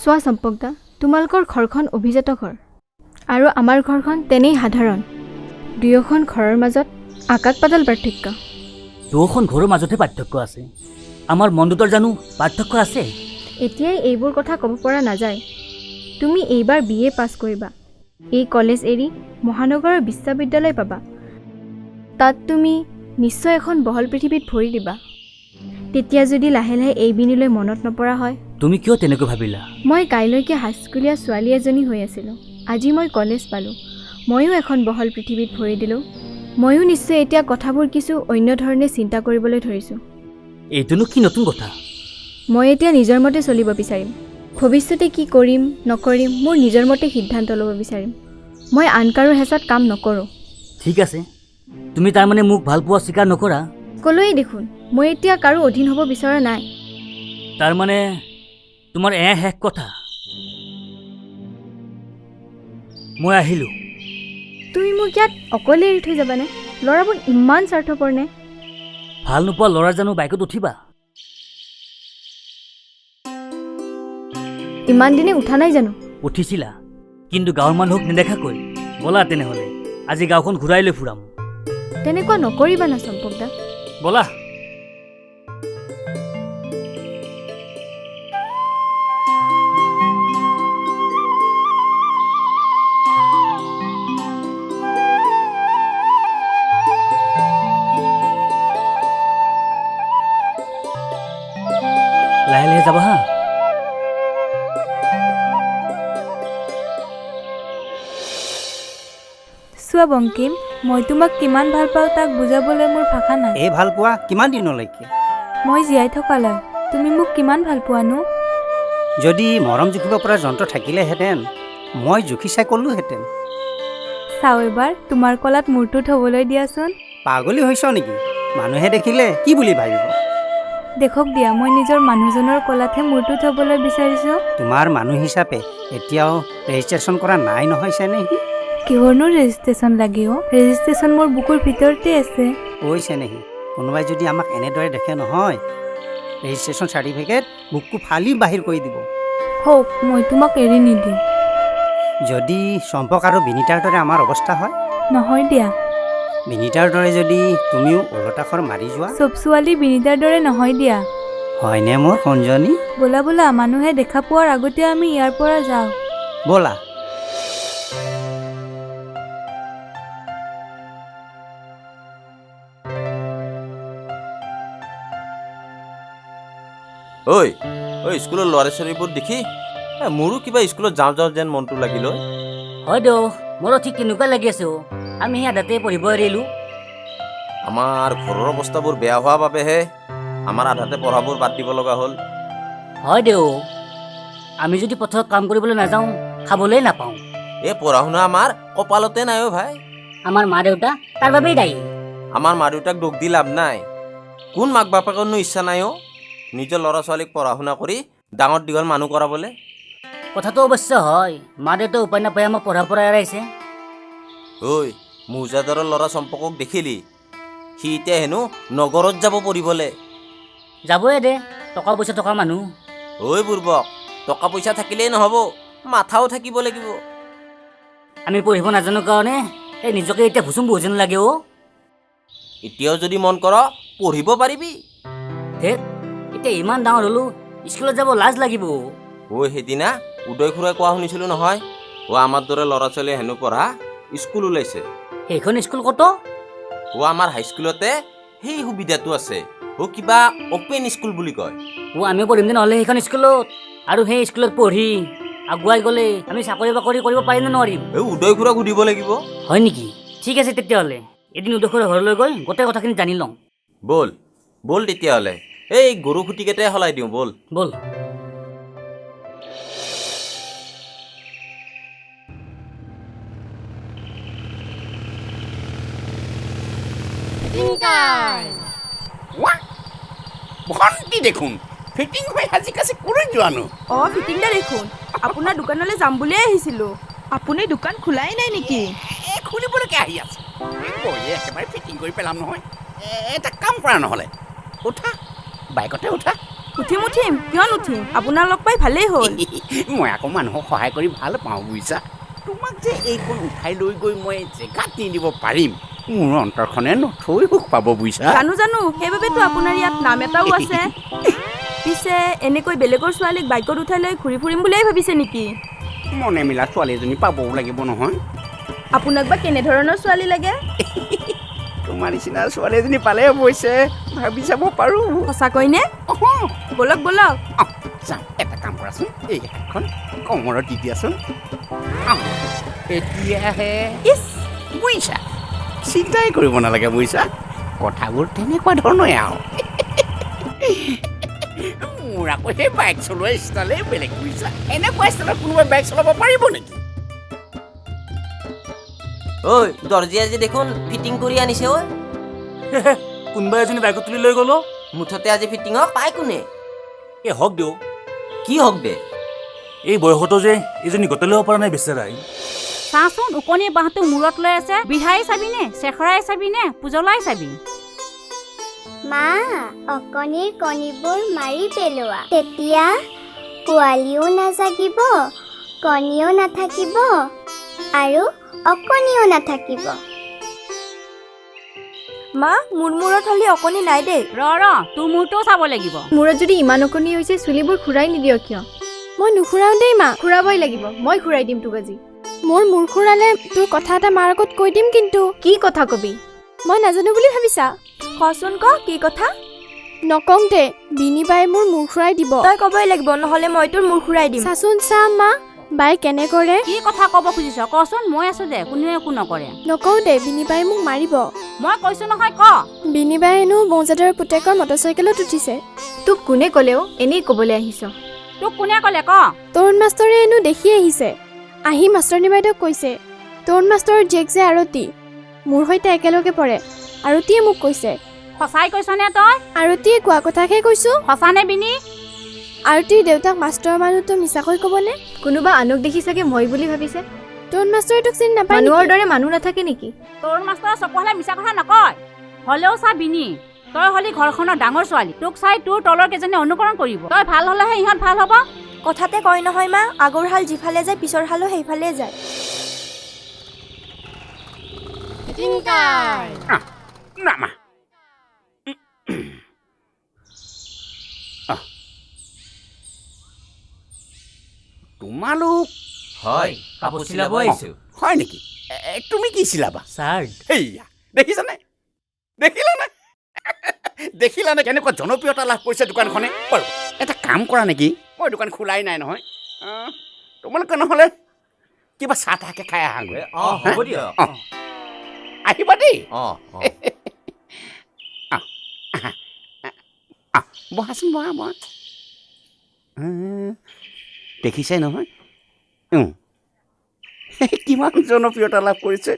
চোৱা চম্পক দা, তোমালোকৰ ঘৰখন অভিজাত ঘৰ আৰু আমাৰ ঘৰখন তেনেই সাধাৰণ। দুয়োখন ঘৰৰ মাজত আকাশ পাতাল পাৰ্থক্য। দুয়োখন ঘৰৰ মাজতে পাৰ্থক্য আছে, আমাৰ মন দুটাৰ জানো পাৰ্থক্য আছে? এতিয়াই এইবোৰ কথা ক'ব পৰা নাযায়। তুমি এইবাৰ BA পাছ কৰিবা, এই কলেজ এৰি মহানগৰৰ বিশ্ববিদ্যালয় পাবা। তাত তুমি নিশ্চয় এখন বহল পৃথিৱীত ভৰি দিবা। তেতিয়া যদি লাহে লাহে এই বিনিলৈ মনত নপৰা হয়। তুমি কিয় তেনেকৈ ভাবিলা? মই কাইলৈকে হাইস্কুলীয়া ছোৱালী এজনী হৈ আছিলোঁ, আজি মই কলেজ পালোঁ, ময়ো এখন বহল পৃথিৱীত ভৰি দিলোঁ। ময়ো নিশ্চয় এতিয়া কথাবোৰ কিছু অন্য ধৰণে চিন্তা কৰিবলৈ ধৰিছোঁ। এইটোনো কি নতুন কথা? মই এতিয়া নিজৰ মতে চলিব বিচাৰিম। ভৱিষ্যতে কি কৰিম নকৰিম মোৰ নিজৰ মতে সিদ্ধান্ত ল'ব বিচাৰিম। মই আন কাৰো হেঁচাত কাম নকৰোঁ। ঠিক আছে, তুমি তাৰমানে মোক ভাল পোৱা স্বীকাৰ নকৰা? ক'লোৱেই দেখোন, মই এতিয়া কাৰো অধীন হ'ব বিচৰা নাই। তাৰমানে তোমাৰ শেষ কথা। মই আহিলোঁ। তুমি মোক ইয়াত অকলে এৰি থৈ যাবানে? ল'ৰাবোৰ ইমান স্বাৰ্থপৰ নে? ভাল নোপোৱা ল'ৰাৰ জানো বাইকত উঠিবা? ইমান দিনে উঠা নাই জানো? উঠিছিলা, কিন্তু গাঁৱৰ মানুহক নেদেখাকৈ। ব'লা তেনেহ'লে আজি গাঁওখন ঘূৰাই লৈ ফুৰাম। তেনেকুৱা নকৰিবা না চম্পক দা। ব'লা। লাহে লাহে যাবা হা। চোৱা বংকিম, মই তোমাক কিমান ভাল পাওঁ তাক বুজাবলৈ মোৰ ভাষা নাই। এই ভাল পোৱা কিমান দিনলৈকে? মই জীয়াই থকালৈ। তুমি মোক কিমান ভাল পোৱানো? যদি মৰম জুখিব পৰা যন্ত্ৰ থাকিলেহেঁতেন মই জুখি চাই ক'লোহেঁতেন। চাওঁ এবাৰ তোমাৰ কলাত মূৰটো থ'বলৈ দিয়াচোন। পাগলী হৈছ নেকি? মানুহে দেখিলে কি বুলি ভাবিব? দেখক দিয়া, মই নিজৰ মানুহজনৰ কলাতহে মূৰটো থ'বলৈ বিচাৰিছোঁ। তোমাৰ মানুহ হিচাপে এতিয়াও ৰেজিষ্ট্ৰেশ্যন কৰা নাই নহয় চেনেহী? কিহৰনো ৰেজিষ্ট্ৰেশ্যন লাগে অ'? ৰেজিষ্ট্ৰেশ্যন মোৰ বুকুৰ ভিতৰতে আছে। ঐ চেনেহী, কোনোবাই যদি আমাক এনেদৰে দেখে নহয়, ৰেজিষ্ট্ৰেশ্যন চাৰ্টিফিকেট বুকু ফালি বাহিৰ কৰি দিব। হওক, মই তোমাক এৰি নিদিওঁ। যদি চম্পক আৰু বিনীতাৰ দৰে আমাৰ অৱস্থা হয়? নহয় দিয়া। বিনীতাৰ দৰে যদি তুমিও ওলটাখৰ মাৰি যোৱা? চব ছোৱালী বিনীতাৰ দৰে নহয় দিয়া। হয়নে মোৰ সঞ্জনী? ব'লা ব'লা, মানুহে দেখা পোৱাৰ আগতে আমি ইয়াৰ পৰা যাওঁ। ব'লা। ঐ স্কুলৰ ল'ৰা ছোৱালীবোৰ দেখি মোৰো কিবা স্কুলত যাওঁ যাওঁ যেন মনটো লাগিল। হয় দিয়ক, মোৰো ঠিক তেনেকুৱা লাগি আছে। আমি আধাতে পঢ়িব এৰিলোঁ। আমাৰ ঘৰৰ অৱস্থাবোৰ বেয়া হোৱাৰ বাবেহে আমাৰ আধাতে পঢ়াবোৰ বাদ দিব লগা হ'ল। হয় দিয়ক, আমি যদি পথাৰত কাম কৰিবলৈ নাযাওঁ খাবলৈ নাপাওঁ। এই পঢ়া শুনা আমাৰ কপালতে নাই অ' ভাই। আমাৰ মা দেউতা তাৰ বাবেই দায়ী। আমাৰ মা দেউতাক দুখ দি লাভ নাই। কোন মাক বাপেকৰনো ইচ্ছা নাই অ' নিজৰ ল'ৰা ছোৱালীক পঢ়া শুনা কৰি ডাঙৰ দীঘল মানুহ কৰাবলৈ। কথাটো অৱশ্য হয়, মা দেউতাই উপায় নাপায় আমাক পঢ়াৰ পৰা এৰাইছে। ঐ মৌজাদাৰৰ ল'ৰা চম্পকক দেখিলি? সি এতিয়া হেনো নগৰত যাব পঢ়িবলৈ। যাবই দে, টকা পইচা থকা মানুহ। ঐ বুৰ্বক, টকা পইচা থাকিলেই নহ'ব, মাথাও থাকিব লাগিব। আমি পঢ়িব নাজানো কাৰণে এই নিজকে এতিয়া ভুচুম বহু যেন লাগে অ'। এতিয়াও যদি মন কৰ পঢ়িব পাৰিবি। ধেত, এতিয়া ইমান ডাঙৰ হ'লো, স্কুলত যাব লাজ লাগিব। ঐ সেইদিনা উদয় খুৰাই কোৱা শুনিছিলোঁ নহয়, আমাৰ দৰে ল'ৰা ছোৱালীয়ে হেনো পঢ়া স্কুল ওলাইছে। সেইখন স্কুল ক'ত? আমাৰ হাইস্কুলতে সেই সুবিধাটো আছে। কিবা অপেন স্কুল বুলি কয় আমি পঢ়িম যে নহ'লে সেইখন স্কুলত আৰু সেই স্কুলত পঢ়ি আগুৱাই গ'লে আমি চাকৰি বাকৰি কৰিব পাৰিম নে নোৱাৰিম উদয় খুৰাক সুধিব লাগিব হয় নেকি ঠিক আছে তেতিয়াহ'লে এদিন উদয় খুৰাৰ ঘৰলৈ গৈ গোটেই কথাখিনি জানি লওঁ বল তেতিয়াহ'লে এই গৰু খুটিকেইটাই সলাই দিওঁ বল ভণ্টি দেখোন ফিটিং হৈ সাজি কাচি ক'লৈ যোৱানো ফিটিংটা দেখোন আপোনাৰ দোকানলৈ যাম বুলিয়ে আহিছিলোঁ আপুনি দোকান খোলাই নাই নেকি খুলিবলৈকে আহি আছে বহিয়ে একেবাৰে ফিটিং কৰি পেলাম নহয় এটা কাম কৰা নহ'লে উঠা বাইকতে উঠা উঠিম কিয় নুঠিম আপোনাৰ লগ পাই ভালেই হ'ল মই আকৌ মানুহক সহায় কৰি ভাল পাওঁ বুজিছা তোমাক যে এইখন উঠাই লৈ গৈ মই জেগাত নিদিব পাৰিম মোৰ অন্তৰখনে নথৈ সুখ পাব বুজিছা জানো সেইবাবেতো আপোনাৰ ইয়াত নাম এটাও আছে পিছে এনেকৈ বেলেগৰ ছোৱালীক বাইকত উঠাই লৈ ঘূৰি ফুৰিম বুলিয়েই ভাবিছে নেকি মনে মিলা ছোৱালী এজনী পাবও লাগিব নহয় আপোনাক বা কেনেধৰণৰ ছোৱালী লাগে তোমাৰ নিচিনা ছোৱালী এজনী পালে অৱশ্যে ভাবি চাব পাৰোঁ সঁচাকৈনে বলক যাম এটা কাম কৰাচোন এই হাতখন কমৰত দি দিয়াচোন এতিয়াহে বুজিছা চিন্তাই কৰিব নালাগে বুজিছা কথাবোৰ তেনেকুৱা ধৰণৰে আৰু মোৰ আকৌ সেই বাইক চলোৱা ষ্টাইলেই বেলেগ বুজিছা এনেকুৱা ষ্টাইলত কোনোবাই বাইক চলাব পাৰিব নেকি ঐ দৰ্জীয়ে আজি দেখোন ফিটিং কৰি আনিছে ঐ কোনোবা এজনী বাইকত তুলি লৈ গ'লো মুঠতে আজি ফিটিঙক পাই কোনে এই হওক দিওঁ কি হওক দে এই বয়সতো যে এইজনী গোটেই ল'ব পৰা নাই বেচেৰাই চাচোন ওকণিৰ বাঁহটো মূৰত লৈ আছে বিহাৰী চাবিনে চেখৰাই চাবিনে পুজলাই চাবি মা অকণিৰ কণীবোৰ মাৰি পেলোৱা তেতিয়া পোৱালিও নাজাগিব কণীও নাথাকিব আৰু অকণিও নাথাকিব মা মোৰ মূৰত খালি অকণি নাই দেই তোৰ মূৰটোও চাব লাগিব মূৰত যদি ইমান অকণি হৈছে চুলিবোৰ খুৰাই নিদিয় কিয় মই নুখুৰাও দেই মা খুৰাবই লাগিব মই খুৰাই দিম তোক আজি মোৰ মূৰ খুৰালে তোৰ কথা এটা মাৰ আগত কৈ দিম কিন্তু কি কথা কবি মই নাজানো বুলি ভাবিছা কচোন কি কথা নকওঁ দে বিনি বাই মোৰ মূৰ খুৰাই দিব তই ক'বই লাগিব নহ'লে মই তোৰ মূৰ খুৰাই দিম চাচোন চা মা বাই কেনে কৰে কি কথা ক'ব খুজিছ কচোন মই আছো দে কোনেও একো নকৰে নকওঁ দে বিনি বাই মোক মাৰিব মই কৈছো নহয় ক বিনি বাই হেনো মৌজাদাৰৰ পুতেকৰ মটৰচাইকেলত উঠিছে তোক কোনে ক'লেও এনেই ক'বলৈ আহিছ তোক কোনে ক'লে ক তৰুণ মাষ্টৰে হেনো দেখি আহিছে আহি মাষ্টৰণী বাইদেউক কৈছে তৰুণ মাষ্টৰৰ জীয়েক যে আৰতী মোৰ সৈতে একেলগে পঢ়ে আৰতীয়ে মোক কৈছে সঁচাই কৈছনে তই আৰতীয়ে কোৱা কথাকে কৈছো সঁচানে বিনি আৰতীৰ দেউতাক মাষ্টৰৰ মানুহটো মিছাকৈ ক'বনে কোনোবা আনক দেখি চাগে মই বুলি ভাবিছে তৰুণ মাষ্টৰে তোক চিনি নাপায় মানুহৰ দৰে মানুহ নাথাকে নেকি তোৰ মাষ্টৰ চকুহালে মিছা কথা নকয় হ'লেও চা বিনি তই হলি ঘৰখনৰ ডাঙৰ ছোৱালী তোক চাই তোৰ তলৰ কেইজনে অনুকৰণ কৰিব তই ভাল হ'লেহে ইহঁত ভাল হ'ব কথাতে কয় নহয় মা আগৰ হাল যিফালে যায় পিছৰ হালো সেইফালে যায় নামা তোমালোক হয় কাপোৰ চিলাব আহিছোঁ হয় নেকি তুমি কি চিলাবা চাৰ্ট সেয়া দেখিলানে কেনেকুৱা জনপ্ৰিয়তা লাভ কৰিছে দোকানখনে বাৰু এটা কাম কৰা নেকি মই দোকান খোলাই নাই নহয় তোমালোকে নহ'লে কিবা চাহ তাহকে খাই আহাগৈ হ'ব দিয়ক আহিবা দেই বহাচোন বহা দেখিছে নহয় কিমান জনপ্ৰিয়তা লাভ কৰিছে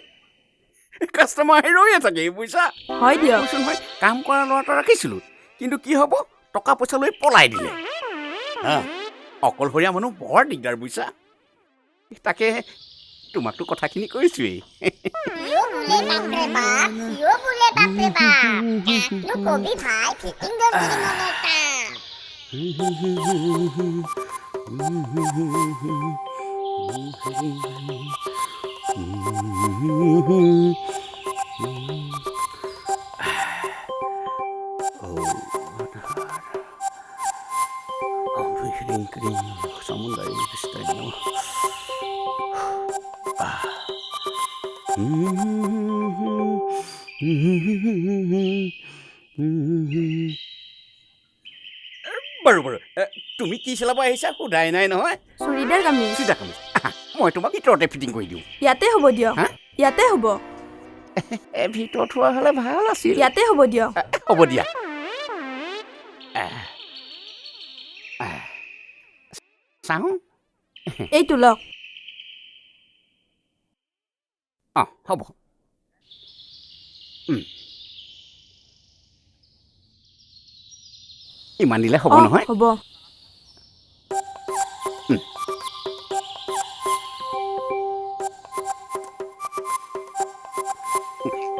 কাষ্টমাৰ আহি ৰৈয়ে থাকে বুজিছা হয় দিয়ক কাম কৰা ল'ৰা এটা ৰাখিছিলোঁ কিন্তু কি হ'ব টকা পইচা লৈ পলাই দিলে অকলশৰীয়া মানুহ বৰ দিগদাৰ বুজিছা তাকে তোমাকতো কথাখিনি কৈছোৱেই বাৰু বাৰু তুমি কি চিলাব আহিছা সোধাই নাই নহয় চুৰিদাৰ কামিজ চুৰিদাৰ কামিজ মই তোমাক ভিতৰতে ফিটিং কৰি দিওঁ ইয়াতে হ'ব দিয়ক ইয়াতে হ'ব ভিতৰত হোৱা হ'লে ভাল আছিল ইয়াতে হ'ব দিয়ক হ'ব দিয়া চাওঁ এইটো লওক হ'ব ইমান দিলে হ'ব নহয় হ'ব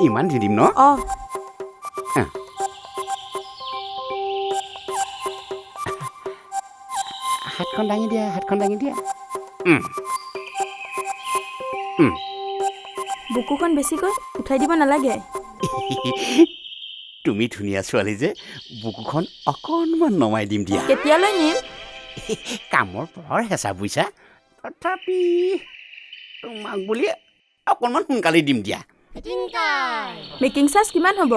ইমান দি দিম ন হাতখন দাঙি দিয়া হাতখন দাঙি দিয়া বুকুখন বেছিকৈ উঠাই দিব নালাগে তুমি ধুনীয়া ছোৱালী যে বুকুখন অকণমান নমাই দিম দিয়া কেতিয়ালৈ নিম কামৰ বৰ হেঁচা বুইছা তথাপি তোমাক বুলি অকণমান সোনকালে দিম দিয়া মেকিং চাৰ্জ কিমান হ'ব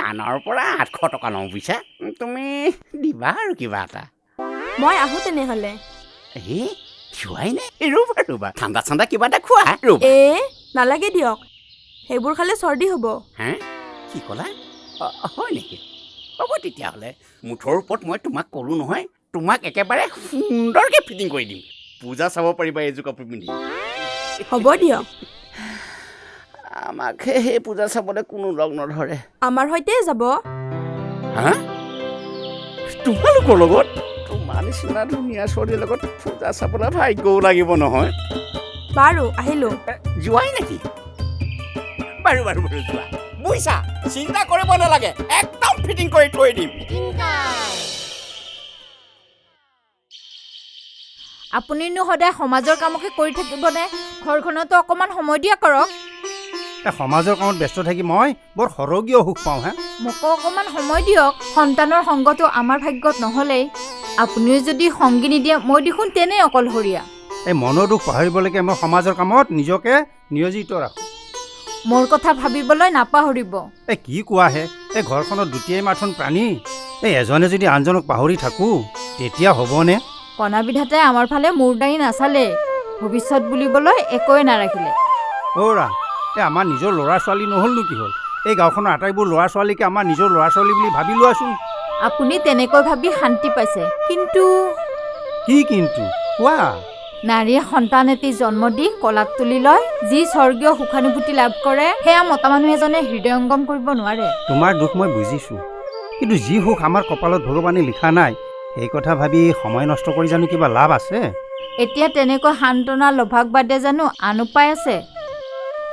আনৰ পৰা 800 টকা লওঁ বুইছা তুমি দিবা আৰু কিবা এটা মই আহোঁ তেনেহ'লে চোৱাই নাই ৰ'বা ৰ'বা ঠাণ্ডা ঠাণ্ডা কিবা এটা খোৱা ৰ'বা নালাগে দিয়ক সেইবোৰ খালে চৰ্দি হ'ব হে কি ক'লা হয় নেকি হ'ব তেতিয়াহ'লে মুঠৰ ওপৰত মই তোমাক ক'লোঁ নহয় তোমাক একেবাৰে সুন্দৰকৈ ফিটিং কৰি দিম পূজা চাব পাৰিবা এইযোৰ কাপোৰ পিন্ধি হ'ব দিয়ক আমাক সেই পূজা চাবলৈ কোনো লগ নধৰে আমাৰ সৈতে যাব হা তোমালোকৰ লগত তোমাৰ নিচিনা ধুনীয়া ছোৱালীৰ লগত পূজা চাবলৈ ভাগ্যও লাগিব নহয় বাৰু আহিলোঁ যোৱাই নেকি বাৰু বাৰু বাৰু যোৱা বুইছা চিন্তা কৰিব নালাগে একদম ফিটিং কৰি থৈ দিম আপুনিনো সদায় সমাজৰ কামকে কৰি থাকিবনে ঘৰখনতো অকণমান সময় দিয়া কৰক সমাজৰ কামত ব্যস্ত থাকি মই বৰ সৰগীয় সুখ পাওঁ হে মোকো অকণমান সময় দিয়ক সন্তানৰ সংগটো আমাৰ ভাগ্যত নহ'লেই আপুনিও যদি সংগী নিদিয়ে মই দেখোন তেনেই অকলশৰীয়া এই মনৰ দুখ পাহৰিবলৈকে মই সমাজৰ কামত নিজকে নিয়োজিত ৰাখোঁ মোৰ কথা ভাবিবলৈ নাপাহৰিব কি কোৱাহে এই ঘৰখনত দুটিয়াই মাথোন প্ৰাণী এজনে যদি আনজনক পাহৰি থাকোঁ তেতিয়া হ'বনে কণা বিধাতে আমাৰ ফালে মূৰ দাঙি নাচালে ভৱিষ্যত বুলিবলৈ একোৱে নাৰাখিলে অ'ৰা আমাৰ নিজৰ ল'ৰা ছোৱালী নহ'লনো কি হ'ল এই গাঁওখনৰ আটাইবোৰ ল'ৰা ছোৱালীকে আমাৰ নিজৰ ল'ৰা ছোৱালী বুলি ভাবি লোৱাচোন আপুনি তেনেকৈ ভাবি শান্তি পাইছে কিন্তু কি কিন্তু কোৱা নাৰীয়ে সন্তান এটি জন্ম দি কলাত তুলি লয় যি স্বৰ্গীয় সুখানুভূতি লাভ কৰে সেয়া মতা মানুহ এজনে হৃদয়ংগম কৰিব নোৱাৰে তোমাৰ দুখ মই বুজিছোঁ কিন্তু যি সুখ আমাৰ কপালত ভগৱানে লিখা নাই এই কথা ভাবি সময় নষ্ট কৰি জানো কিবা লাভ আছে এতিয়া তেনেকৈ সান্তনা লভাক বাদে জানো আন উপায় আছে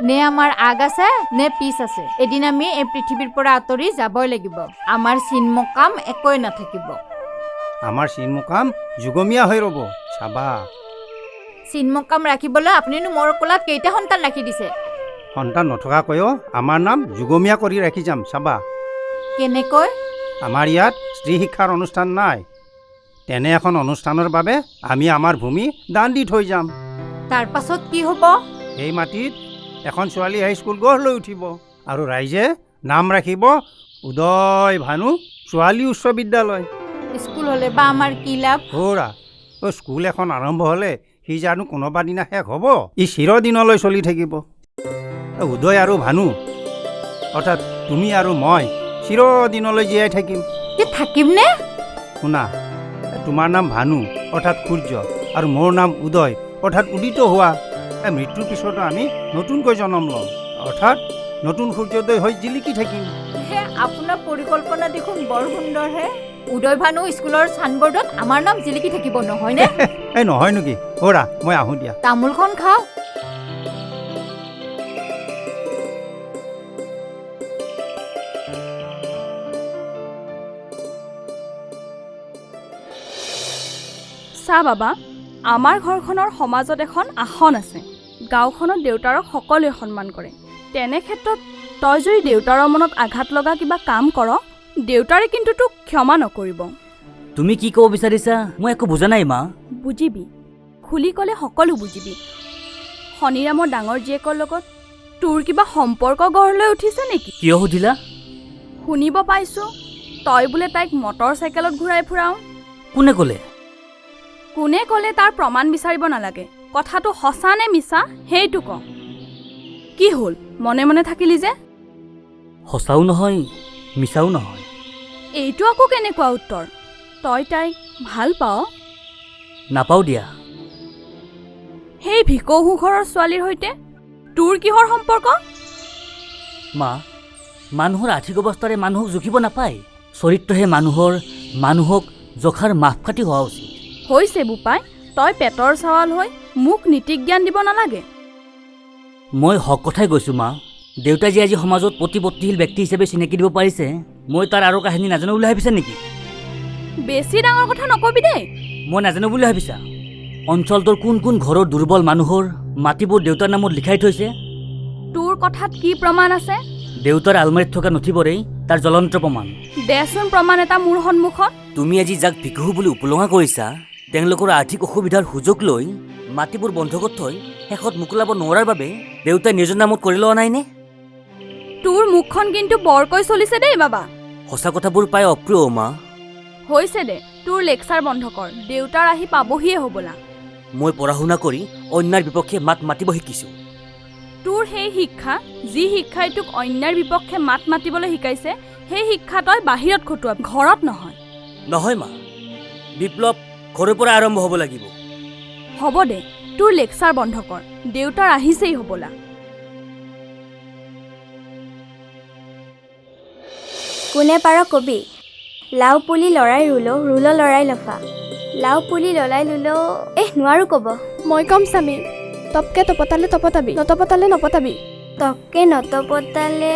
নে আমাৰ আগ আছে নে পিছ আছে এদিন আমি এই পৃথিৱীৰ পৰা আঁতৰি যাবই লাগিব আমাৰ চিন মকাম একোৱে নাথাকিব আমাৰ চিন মকাম যুগমীয়া হৈ ৰ'ব চাবা চিন মকাম ৰাখিবলৈ আপুনিনো মোৰ কোলাত কেইটা সন্তান ৰাখি দিছে সন্তান নথকাকৈও আমাৰ নাম যুগমীয়া কৰি ৰাখি যাম চাবা কেনেকৈ আমাৰ ইয়াত স্ত্ৰী শিক্ষাৰ অনুষ্ঠান নাই তেনে এখন অনুষ্ঠানৰ বাবে আমি আমাৰ ভূমি দান দি থৈ যাম তাৰ পাছত কি হ'ব এই মাটিত এখন ছোৱালী হাইস্কুল গঢ় লৈ উঠিব আৰু ৰাইজে নাম ৰাখিব উদয় ভানু ছোৱালী উচ্চ বিদ্যালয় স্কুল হ'লে বা আমাৰ কি লাভ হ'ৰা স্কুল এখন আৰম্ভ হ'লে সি জানো কোনোবা দিনা শেষ হ'ব ই চিৰদিনলৈ চলি থাকিব উদয় আৰু ভানু অৰ্থাৎ তুমি আৰু মই চিৰদিনলৈ জীয়াই থাকিমনে শুনা তোমাৰ নাম ভানু অৰ্থাৎ সূৰ্য আৰু মোৰ নাম উদয় অৰ্থাৎ উদিত হোৱা মৃত্যুৰ পিছতো আমি নতুনকৈ জন্ম ল'ম অৰ্থাৎ নতুন সূৰ্যোদয় হৈ জিলিকি থাকিম আপোনাৰ পৰিকল্পনা দেখোন বৰ সুন্দৰ হে উদয় ভানু স্কুলৰ চাইনবৰ্ডত আমাৰ নাম জিলিকি থাকিব নহয়নে এই নহয় নেকি হ'ৰা মই আহোঁ দিয়া তামোলখন খাওঁ চা বাবা আমাৰ ঘৰখনৰ সমাজত এখন আসন আছে গাঁওখনত দেউতাৰক সকলোৱে সন্মান কৰে তেনে ক্ষেত্ৰত তই যদি দেউতাৰৰ মনত আঘাত লগা কিবা কাম কৰ দেউতাৰে কিন্তু তোক ক্ষমা নকৰিব তুমি কি ক'ব বিচাৰিছা মই একো বুজা নাই মা বুজিবি খুলি ক'লে সকলো বুজিবি শনিৰামৰ ডাঙৰ জীয়েকৰ লগত তোৰ কিবা সম্পৰ্ক গঢ় লৈ উঠিছে নেকি কিয় সুধিলা শুনিব পাইছোঁ তই বোলে তাইক মটৰ চাইকেলত ঘূৰাই ফুৰাও। কোনে ক'লে? কোনে ক'লে তাৰ প্ৰমাণ বিচাৰিব নালাগে। কথাটো সঁচা নে মিছা সেইটো ক। কি হ'ল মনে মনে থাকিলি যে? সঁচাও নহয় মিছাও নহয়। এইটো আকৌ কেনেকুৱা উত্তৰ? তই তাইক ভাল পাৱ? নাপাওঁ দিয়া। সেই ভিকহু ঘৰৰ ছোৱালীৰ সৈতে তোৰ কিহৰ সম্পৰ্ক? মা, মানুহৰ আৰ্থিক অৱস্থাৰে মানুহক জুখিব নাপায়। চৰিত্ৰহে মানুহক জখাৰ মাপকাঠি হোৱা উচিত। হৈছে বোপাই, তই পেটৰ চাৱাল হৈ মোক নীতিজ্ঞান দিব নালাগে। মই হক কথাই কৈছোঁ মা। দেউতাই যে আজি সমাজত প্ৰতিপত্তিশীল ব্যক্তি হিচাপে চিনাকি দিব পাৰিছে, মই তাৰ আৰু কাহিনী নাজানো বুলি ভাবিছা নেকি? বেছি ডাঙৰ কথা নকবি দেই। মই নাজানো বুলি ভাবিছা? অঞ্চলটোৰ কোন কোন ঘৰৰ দুৰ্বল মানুহৰ মাটিবোৰ দেউতাৰ নামত লিখাই থৈছে। তোৰ কথাত কি প্ৰমাণ আছে? দেউতাৰ আলমাৰীত থকা নথিবোৰেই তাৰ জ্বলন্ত প্ৰমাণ। দেচোন প্ৰমাণ এটা মোৰ সন্মুখত। তুমি আজি যাক ভিকহু বুলি উপলুঙা কৰিছা, তেওঁলোকৰ আৰ্থিক অসুবিধাৰ সুযোগ লৈ মাটিবোৰ বন্ধকত থৈ শেষত মোকলাব নোৱাৰাৰ বাবে দেউতাই নিজৰ নামত কৰি লোৱা নাইনে? তোৰ মুখখন কিন্তু বৰকৈ চলিছে দেই বাবা। সঁচা কথাবোৰ পাই অপ্ৰিয় মা। হৈছে দে, তোৰ লেকচাৰ বন্ধ কৰ। দেউতাৰ আহি পাবহিয়ে হ'বলা। মই পঢ়া শুনা কৰি অন্যাৰ বিপক্ষে মাত মাতিব শিকিছোঁ। তোৰ সেই শিক্ষা, যি শিক্ষাই তোক অন্যাৰ বিপক্ষে মাত মাতিবলৈ শিকাইছে, সেই শিক্ষা তই বাহিৰত খটুৱাব, ঘৰত নহয়। নহয় মা, বিপ্লৱ ঘৰৰ পৰা আৰম্ভ হ'ব লাগিব। হ'ব দে, তোৰ লেকচাৰ বন্ধ কৰ। দেউতাৰ আহিছেই হ'বলা। কোনে পাৰ কবি? লাও পুলি লৰাই ৰুলো, ৰুলো লৰাই লফা। লাও পুলি লৰাই লুলো, নোৱাৰো ক'ব। মই কম স্বামী, তপকে তপতালে তপতাবি, নতপতালে নপতাবি। তপকে নতপতালে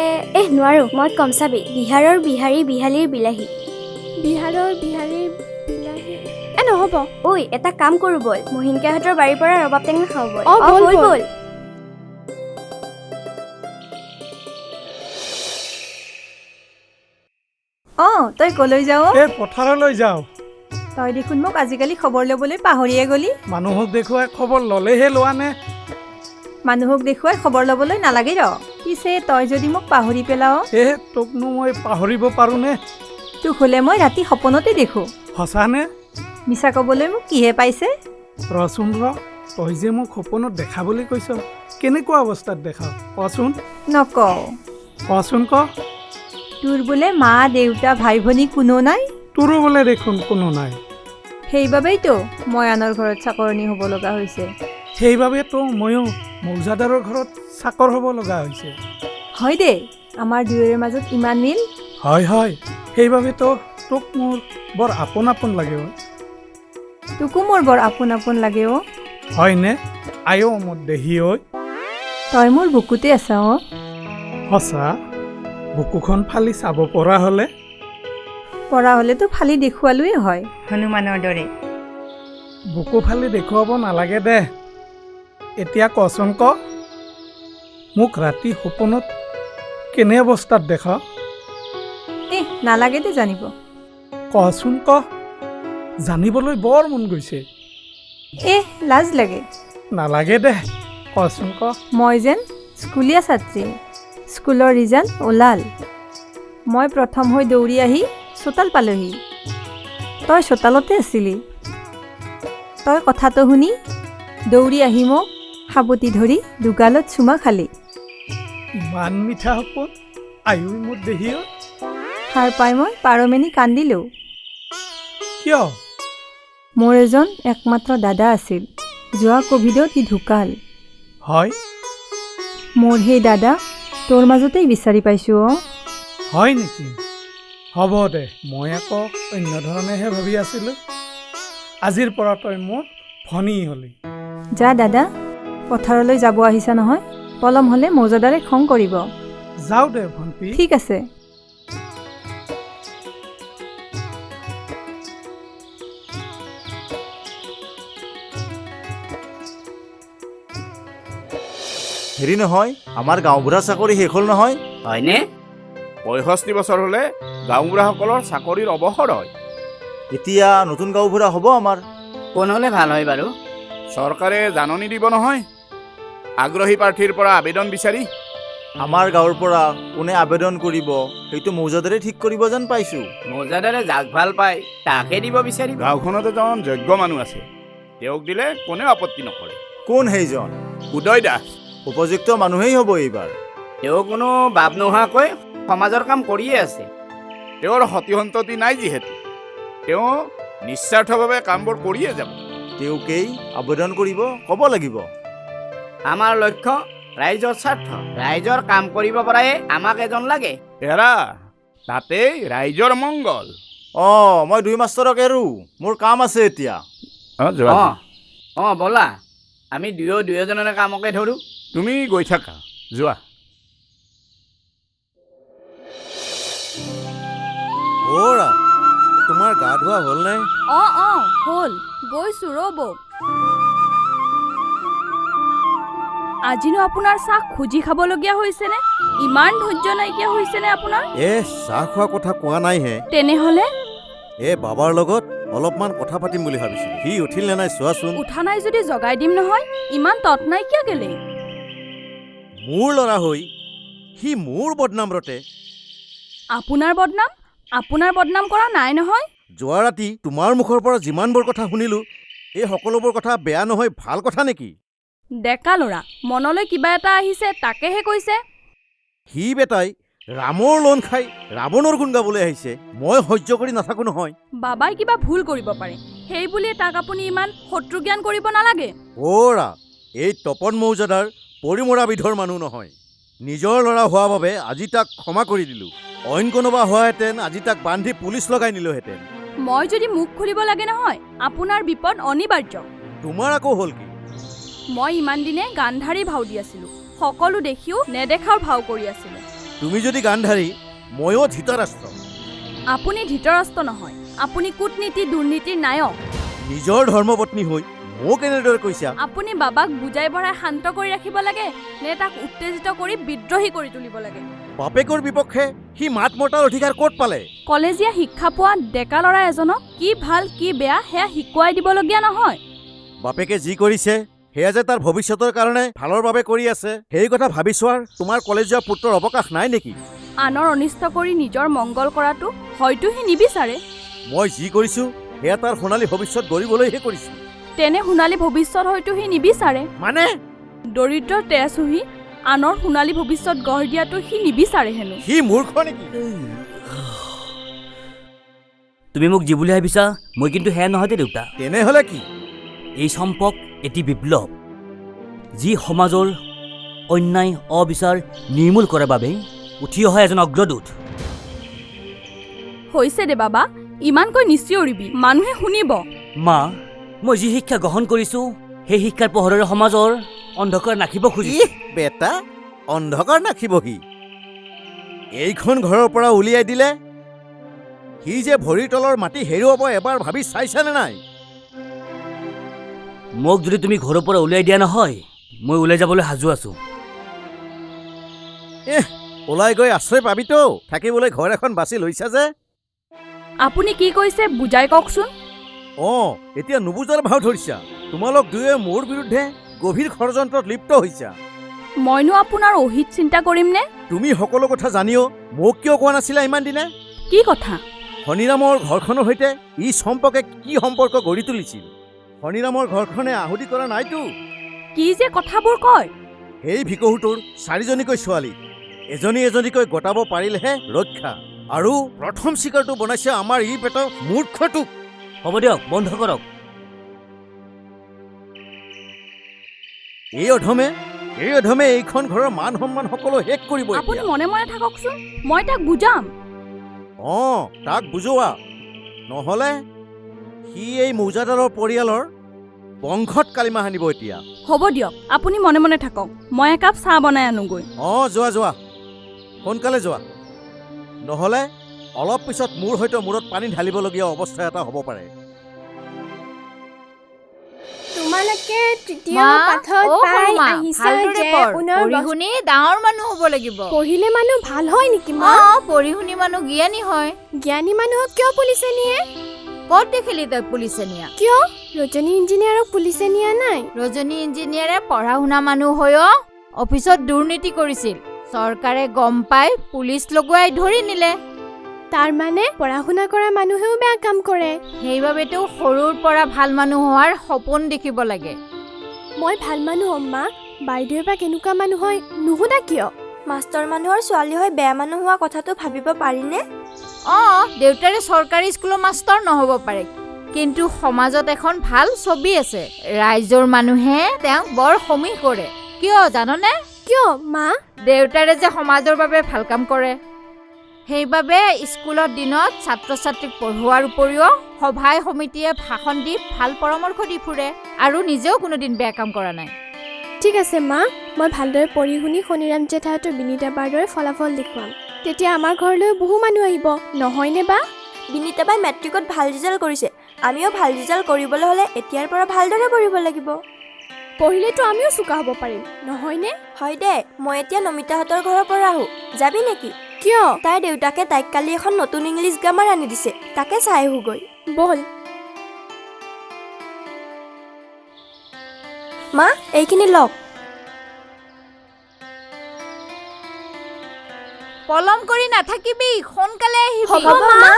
নোৱাৰো, মই কম চাবি। বিহাৰৰ বিহাৰী বিহালীৰ বিলাহী। বিহাৰৰ বিহাৰীৰ বিলাহী নহ'ব। ঐ এটা কাম কৰোঁ ব'ল, মহিনকাহঁতৰ বাৰীৰ পৰা ৰবাব টেঙা খাওঁ ব'ল। ব'ল ব'ল। তই কলৈ যাৱ? এই পথাৰলৈ যাওঁ। তই দেখোন মোক আজিকালি খবৰ ল'বলৈ পাহৰিয়ে গলি। মানুহক দেখুৱাই খবৰ ল'লেহে লোৱা নে? মানুহক দেখুৱাই খবৰ ল'বলৈ নালাগে ৰ। পিছে তই যদি মোক পাহৰি পেলাৱ, তোকনো মই পাহৰিব পাৰোঁনে? তোক হ'লে মই ৰাতি সপোনতে দেখোঁ। সঁচানে? মিছা ক'বলৈ মোক কিহে পাইছে? ৰচোন ৰ, তই যে মোক সপোনত দেখা বুলি কৈছ, কেনেকুৱা অৱস্থাত দেখাৱ কচোন? নকওঁ। কচোন ক। তোৰ বোলে মা দেউতা ভাই ভনী কোনো নাই? তোৰো বোলে দেখোন কোনো নাই। সেইবাবেইতো মই আনৰ ঘৰত চাকৰণী হ'ব লগা হৈছে। সেইবাবেতো ময়ো মৌজাদাৰৰ ঘৰত চাকৰ হ'ব লগা হৈছে। হয় দে, আমাৰ দুয়োৰে মাজত ইমান মিল। হয়, সেইবাবেতো তোক মোৰ বৰ আপোন আপোন লাগে। তোকো মোৰ বৰ আপোন আপোন লাগে। হয়নে? আয়ো মোৰ দেহি ঐ। তই মোৰ বুকুতে আছা। সঁচা? বুকুখন ফালি চাব পৰা হ'লেতো ফালি দেখুৱালোৱেই হয়, হনুমানৰ দৰে। বুকু ফালি দেখুৱাব নালাগে দে। এতিয়া কচোন ক, মোক ৰাতি সপোনত কেনে অৱস্থাত দেখা? নালাগে দে জানিব। কচোন ক, জানিবলৈ বৰ মন গৈছে। লাজ লাগে। নালাগে দে, কচোন ক। মই যেন স্কুলীয়া ছাত্ৰী। স্কুলৰ ৰিজাল্ট ওলাল। মই প্ৰথম হৈ দৌৰি আহি চোতাল পালোহি। তই চোতালতে আছিলি। তই কথাটো শুনি দৌৰি আহি মোক সাবতি ধৰি দুগালত চুমা খালি। ইমান মিঠা সপোন আয়ো মোৰ দেহি। সাৰ পাই মই পাৰমেনি কান্দিলোঁ। কিয়? মোৰ এজন একমাত্ৰ দাদা আছিল। যোৱা ক'ভিডত সি ঢুকাল। হয়? মোৰ সেই দাদা তোৰ মাজতেই বিচাৰি পাইছোঁ। হয় নেকি? হ'ব দে, মই আকৌ অন্য ধৰণেহে ভাবি আছিলোঁ। আজিৰ পৰা তই মোৰ ভনী হলি। যা দাদা, পথাৰলৈ যাব আহিছা নহয়, পলম হ'লে মৌজাদাৰে খং কৰিব। যাওঁ দে ভণ্টি। ঠিক আছে। হেৰি নহয়, আমাৰ গাঁওবুঢ়া চাকৰি শেষ হ'ল নহয়? হয়নে? 65 বছৰ হ'লে গাঁওবুঢ়াসকলৰ চাকৰিৰ অৱসৰ হয়। এতিয়া নতুন গাঁওবুঢ়া হ'ব আমাৰ। কোন হ'লে ভাল হয় বাৰু? চৰকাৰে জাননী দিব নহয়, আগ্ৰহী প্ৰাৰ্থীৰ পৰা আবেদন বিচাৰি। আমাৰ গাঁৱৰ পৰা কোনে আবেদন কৰিব সেইটো মৌজাদাৰে ঠিক কৰিব যেন পাইছোঁ। মৌজাদাৰে যাক ভাল পায় তাকে দিব বিচাৰিব। গাঁওখনত এজন যোগ্য মানুহ আছে, তেওঁক দিলে কোনেও আপত্তি নকৰে। কোন সেইজন? উদয় দাস। উপযুক্ত মানুহেই হ'ব এইবাৰ। তেওঁ কোনো বাপ নোহোৱাকৈ সমাজৰ কাম কৰিয়ে আছে। তেওঁৰ সতি সন্ততি নাই যিহেতু তেওঁ নিস্বাৰ্থভাৱে কামবোৰ কৰিয়ে যাব। তেওঁকেই আবেদন কৰিব ক'ব লাগিব। আমাৰ লক্ষ্য ৰাইজৰ স্বাৰ্থ, ৰাইজৰ কাম কৰিব পৰাই আমাক এজন লাগে। এৰা তাতেই ৰাইজৰ মংগল। মই 2 মাষ্টৰক এৰো, মোৰ কাম আছে এতিয়া। ব'লা আমি দুয়োজনৰে কামকে ধৰোঁ। তুমি গৈ থাকা, যোৱা। অ'ৰা তোমাৰ গা ধোৱা হ'ল নে? হ'ল, গৈছো ৰ'ব। আজিনো আপোনাৰ চাহ খুজি খাবলগীয়া হৈছেনে? ইমান ধৈৰ্য নাইকিয়া হৈছেনে আপোনাৰ? চাহ খোৱা কথা কোৱা নাইহে। তেনেহ'লে বাবাৰ লগত অলপমান কথা পাতিম বুলি ভাবিছিলোঁ। সি উঠিল নে নাই চোৱাচোন। উঠা নাই যদি জগাই দিম নহয়। ইমান তৎ নাইকিয়া কেলে? মোৰ ল'ৰা হৈ সি মোৰ বদনাম ৰটে। আপোনাৰ বদনাম? আপোনাৰ বদনাম কৰা নাই নহয়। যোৱা ৰাতি তোমাৰ মুখৰ পৰা যিমানবোৰ কথা শুনিলোঁ, এই সকলোবোৰ কথা বেয়া নহয়, ভাল কথা নেকি? ডেকা ল'ৰা, মনলৈ কিবা এটা আহিছে তাকেহে কৈছে। সি বেটাই ৰামৰ লোন খাই ৰাৱণৰ গুণ গাবলৈ আহিছে। মই সহ্য কৰি নাথাকোঁ নহয়। বাবাই কিবা ভুল কৰিব পাৰে, সেই বুলিয়ে তাক আপুনি ইমান শত্ৰু জ্ঞান কৰিব নালাগে। অ'ৰা এই তপন মৌজাদাৰ পৰিমৰা বিধৰ মানুহ নহয়। নিজৰ ল'ৰা হোৱা বাবে আজি তাক ক্ষমা কৰি দিলোঁ। অইন কোনোবা হোৱাহেঁতেন আজি তাক বান্ধি পুলিচ লগাই নিলোহেঁতেন। মই যদি মুখ খুলিব লাগে নহয়, আপোনাৰ বিপদ অনিবাৰ্য। তোমাৰ আকৌ হ'ল কি? মই ইমান দিনে গান্ধাৰী ভাও দি আছিলোঁ, সকলো দেখিও নেদেখাৰ ভাও কৰি আছিলোঁ। তুমি যদি গান্ধাৰী, ময়ো ধৃতৰাষ্ট্ৰ। আপুনি ধৃতৰাষ্ট্ৰ নহয়, আপুনি কূটনীতি দুৰ্নীতিৰ নায়ক। নিজৰ ধৰ্মপত্নী হৈ মোক এনেদৰে কৈছা? আপুনি বাবাক বুজাই বঢ়াই শান্ত কৰি ৰাখিব লাগে নে তাক উত্তেজিত কৰি বিদ্ৰোহী কৰি তুলিব লাগে? বাপেকৰ বিপক্ষে সি মাত মতাৰ অধিকাৰ ক'ত পালে? কলেজীয়া শিক্ষা পোৱা ডেকা ল'ৰা এজনক কি ভাল কি বেয়া সেয়া শিকোৱাই দিবলগীয়া নহয়। বাপেকে যি কৰিছে সেয়া যে তাৰ ভৱিষ্যতৰ কাৰণে ভালৰ বাবে কৰি আছে, সেই কথা ভাবি চোৱাৰ তোমাৰ কলেজীয়া পুত্ৰৰ অৱকাশ নাই নেকি? আনৰ অনিষ্ট কৰি নিজৰ মংগল কৰাটো হয়তো সি নিবিচাৰে। মই যি কৰিছোঁ সেয়া তাৰ সোণালী ভৱিষ্যত গঢ়িবলৈহে কৰিছোঁ। তেনে সোণালী ভৱিষ্যত হয়তো সি নিবিচাৰে। মানে দৰিদ্ৰৰ তেজ শুহি আনৰ সোণালী ভৱিষ্যত গঢ় দিয়াটো সি নিবিচাৰে হেনো। সি মূৰ্খ নেকি? তুমি মোক যি বুলি ভাবিছা মই কিন্তু সেয়া নহয় দে দেউতা। তেনেহ'লে কি? এই চম্পক এটি বিপ্লৱ, যি সমাজৰ অন্যায় অবিচাৰ নিৰ্মূল কৰাৰ বাবে উঠি অহা এজন অগ্ৰদূত। হৈছে দে বাবা, ইমানকৈ নিচিঞৰিবি, মানুহে শুনিব। মা, মই যি শিক্ষা গ্ৰহণ কৰিছোঁ সেই শিক্ষাৰ পোহৰেৰে সমাজৰ অন্ধকাৰ নাখিব খুজিছোঁ। বেটা, অন্ধকাৰ নাখিবহি। এইখন ঘৰৰ পৰা উলিয়াই দিলে সি যে ভৰিৰ তলৰ মাটি হেৰুৱাব এবাৰ ভাবি চাইছানে নাই? মোক যদি তুমি ঘৰৰ পৰা উলিয়াই দিয়া নহয়, মই ওলাই যাবলৈ সাজু আছোঁ। ওলাই গৈ আশ্ৰয় পাবিতো, থাকিবলৈ ঘৰ এখন বাছি লৈছা যে। আপুনি কি কৈছে বুজাই কওকচোন। এতিয়া নুবুজাৰ ভাও ধৰিছা। তোমালোক দুয়ে মোৰ বিৰুদ্ধে গভীৰ ষড়যন্ত্ৰত লিপ্ত হৈছা। মইনো আপোনাৰ অহিত চিন্তা কৰিম নে? তুমি সকলো কথা জানিও মোক কিয় কোৱা নাছিলা ইমান দিনে? কি কথা? শনিৰামৰ ঘৰখনৰ সৈতে ই চম্পকে কি সম্পৰ্ক গঢ়ি তুলিছিল? শনিৰামৰ ঘৰখনে আহুতি কৰা নাইতো। কি যে কথাবোৰ কয়? সেই ভিকহুটোৰ 4জনীকৈ ছোৱালী, এজনী এজনীকৈ গতাব পাৰিলেহে ৰক্ষা। আৰু প্ৰথম চিকাৰটো বনাইছে আমাৰ ই পেটৰ মূৰ্খটোক। হ'ব দিয়ক, বন্ধ কৰক। এই অধমে এইখন ঘৰৰ মান সন্মান সকলো শেষ কৰিব। আপুনি মনে মনে থাককচোন, মই তাক বুজাম। তাক বুজোৱা, নহ'লে সি এই মৌজাদাৰৰ পৰিয়ালৰ বংশত কালিমা সানিব এতিয়া। হ'ব দিয়ক, আপুনি মনে মনে থাকক, মই একাপ চাহ বনাই আনোগৈ। যোৱা সোনকালে যোৱা, নহ'লে অলপ পিছত মোৰ হয়তো মূৰত পানী ঢালিবলগীয়া অৱস্থা এটা হ'ব পাৰে। তোমালোকে তৃতীয় পাঠত পাই আহিছা যে পঢ়ি শুনি ডাঙৰ মানুহ হ'ব লাগিব। পঢ়িলে মানুহ ভাল হয় নেকি মা? পঢ়ি শুনি মানুহ জ্ঞানী হয়। জ্ঞানী মানুহক কিয় পুলিচে নিয়ে? ক'ত দেখিলি তই পুলিচে নিয়া? কিয় ৰজনী ইঞ্জিনিয়াৰক পুলিচে নিয়া নাই? ৰজনী ইঞ্জিনিয়াৰে পঢ়া শুনা মানুহ হৈও অফিচত দুৰ্নীতি কৰিছিল, চৰকাৰে গম পাই পুলিচ লগোৱাই ধৰি নিলে। তাৰ মানে পঢ়া শুনা কৰা মানুহেও বেয়া কাম কৰে। সেইবাবেতো সৰুৰ পৰা ভাল মানুহ হোৱাৰ সপোন দেখিব লাগে। মই ভাল মানুহ হ'ম মা। বাইদেৱে বা কেনেকুৱা মানুহ হয় নুশুনা কিয়? মাষ্টৰ মানুহৰ ছোৱালী হৈ বেয়া মানুহ হোৱা কথাটো ভাবিব পাৰিনে? দেউতাৰে চৰকাৰী স্কুলৰ মাষ্টৰ নহ'ব পাৰে, কিন্তু সমাজত এখন ভাল ছবি আছে। ৰাইজৰ মানুহে তেওঁক বৰ সমীহ কৰে। কিয় জাননে? কিয় মা? দেউতাৰে যে সমাজৰ বাবে ভাল কাম কৰে। সেইবাবে স্কুলৰ দিনত ছাত্ৰ ছাত্ৰীক পঢ়োৱাৰ উপৰিও সভাই সমিতিয়ে ভাষণ দি ভাল পৰামৰ্শ দি ফুৰে আৰু নিজেও কোনোদিন বেয়া কাম কৰা নাই। ঠিক আছে মা, মই ভালদৰে পঢ়ি শুনি শনিৰাম জেঠাইহঁতৰ বিনীতা বাৰ দৰে ফলাফল দেখুৱাম। তেতিয়া আমাৰ ঘৰলৈ বহু মানুহ আহিব, নহয়নে বা? বিনীতা বাই মেট্ৰিকত ভাল ৰিজাল্ট কৰিছে। আমিও ভাল ৰিজাল্ট কৰিবলৈ হ'লে এতিয়াৰ পৰা ভালদৰে পঢ়িব লাগিব। পঢ়িলেতো আমিও চোকা হ'ব পাৰিম, নহয়নে? হয় দে, মই এতিয়া নমিতাহঁতৰ ঘৰৰ পৰা আহোঁ। যাবি নেকি? কিয়? তাইৰ দেউতাকে তাইক কালি এখন নতুন ইংলিছ গ্ৰামাৰ আনি দিছে, তাকে চাই আহোঁগৈ। বল। মা, এইখিনি লওক। পলম কৰি নাথাকিবি, সোনকালে আহিবি। হ'ব মা।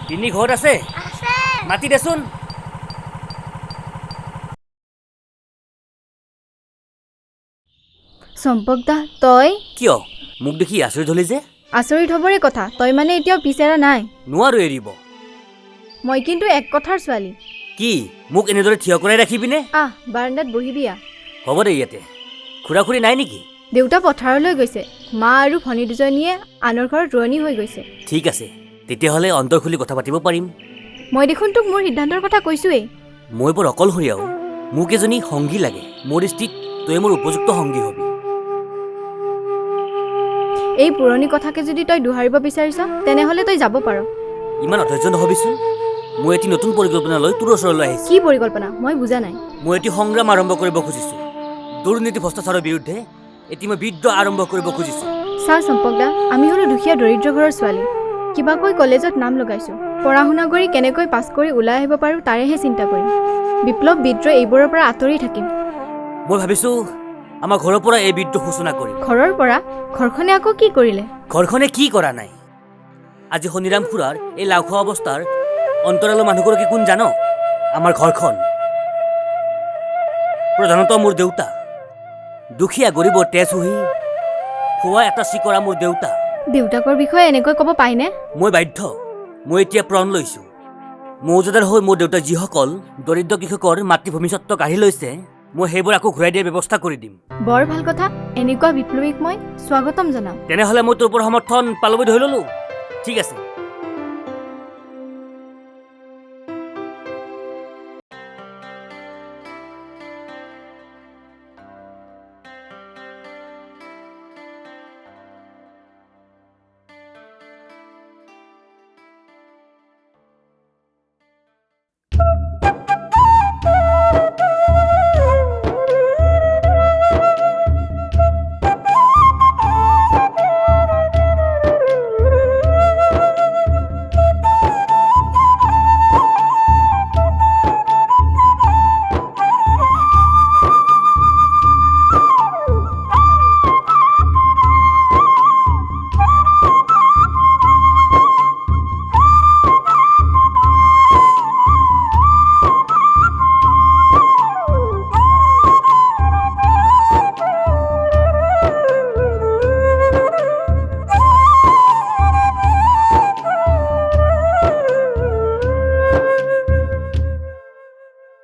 তিনি ঘৰত আছে? মাতি দেচোন। চম্পক দা, তই কিয় মোক দেখি আচৰিত হলি যে? আচৰিত হ'বৰে কথা, তই মানে এতিয়াও পিছেৰা নাই। নোৱাৰো এৰিব। মই কিন্তু এক কথাৰ ছোৱালী। কি মোক এনেদৰে থিয় কৰাই ৰাখিবিনে? বাৰাণ্ডাত বহিবি। হ'ব দে, ইয়াতে খুৰা খুৰী নাই নেকি? দেউতা পথাৰলৈ গৈছে, মা আৰু ভনী দুজনীয়ে আনৰ ঘৰত ৰোৱনী হৈ গৈছে। ঠিক আছে, তেতিয়াহ'লে অন্তৰ খুলি কথা পাতিব পাৰিম। মই দেখোন তোক মোৰ সিদ্ধান্তৰ কথা কৈছোৱেই। মই বৰ অকলশৰীয়াও, মোক এজনী সংগী লাগে। মোৰ দৃষ্টিত তই মোৰ উপযুক্ত সংগী হবি। এই পুৰণি কথাকে যদি তই দোহাৰিব বিচাৰিছ, তেনেহ'লে তই যাব পাৰ। ইমান অধৈৰ্য নহবিচোন। মই এটি নতুন পৰিকল্পনা লৈ তোৰ ওচৰলৈ আহিছোঁ। কি পৰিকল্পনা? মই বুজা নাই। মই এটি সংগ্ৰাম আৰম্ভ কৰিব খুজিছোঁ। দুৰ্নীতি ভ্ৰষ্টাচাৰৰ বিৰুদ্ধে এটি মই বিদ্ৰোহ আৰম্ভ কৰিব খুজিছোঁ। চা চম্পক দা, আমি হ'লো দুখীয়া দৰিদ্ৰ ঘৰৰ ছোৱালী। কিবাকৈ কলেজত নাম লগাইছোঁ। পঢ়া শুনা কৰি কেনেকৈ পাছ কৰি ওলাই আহিব পাৰোঁ তাৰেহে চিন্তা কৰিম। বিপ্লৱ বিদ্ৰোহ এইবোৰৰ পৰা আঁতৰি থাকিম। মই ভাবিছোঁ আমাৰ ঘৰৰ পৰা এই বিদ্ৰোহ সূচনা কৰিম। ঘৰৰ পৰা? ঘৰখনে আকৌ কি কৰিলে? ঘৰখনে কি কৰা নাই? আজি শনিৰাম খুৰাৰ এই লাও খোৱা অৱস্থাৰ অন্তৰালৰ মানুহগৰাকী কোন জান? আমাৰ ঘৰখন। প্ৰধানতঃ মোৰ দেউতা। দুখীয়া গৰীবৰ তেজ শুহি খোৱা এটা চিকৰা মোৰ দেউতা। দেউতাকৰ বিষয়ে এনেকৈ ক'ব পাইনে? মই বাধ্য। মই এতিয়া প্ৰণ লৈছোঁ। মৌজাদাৰ হৈ মোৰ দেউতাই যিসকল দৰিদ্ৰ কৃষকৰ মাতৃভূমি স্বত্ব কাঢ়ি লৈছে, মই সেইবোৰ আকৌ ঘূৰাই দিয়াৰ ব্যৱস্থা কৰি দিম। বৰ ভাল কথা। এনেকুৱা বিপ্লৱীক মই স্বাগতম জনাম। তেনেহ'লে মই তোৰ পৰা সমৰ্থন পালোঁ বুলি ধৰি ল'লোঁ। ঠিক আছে,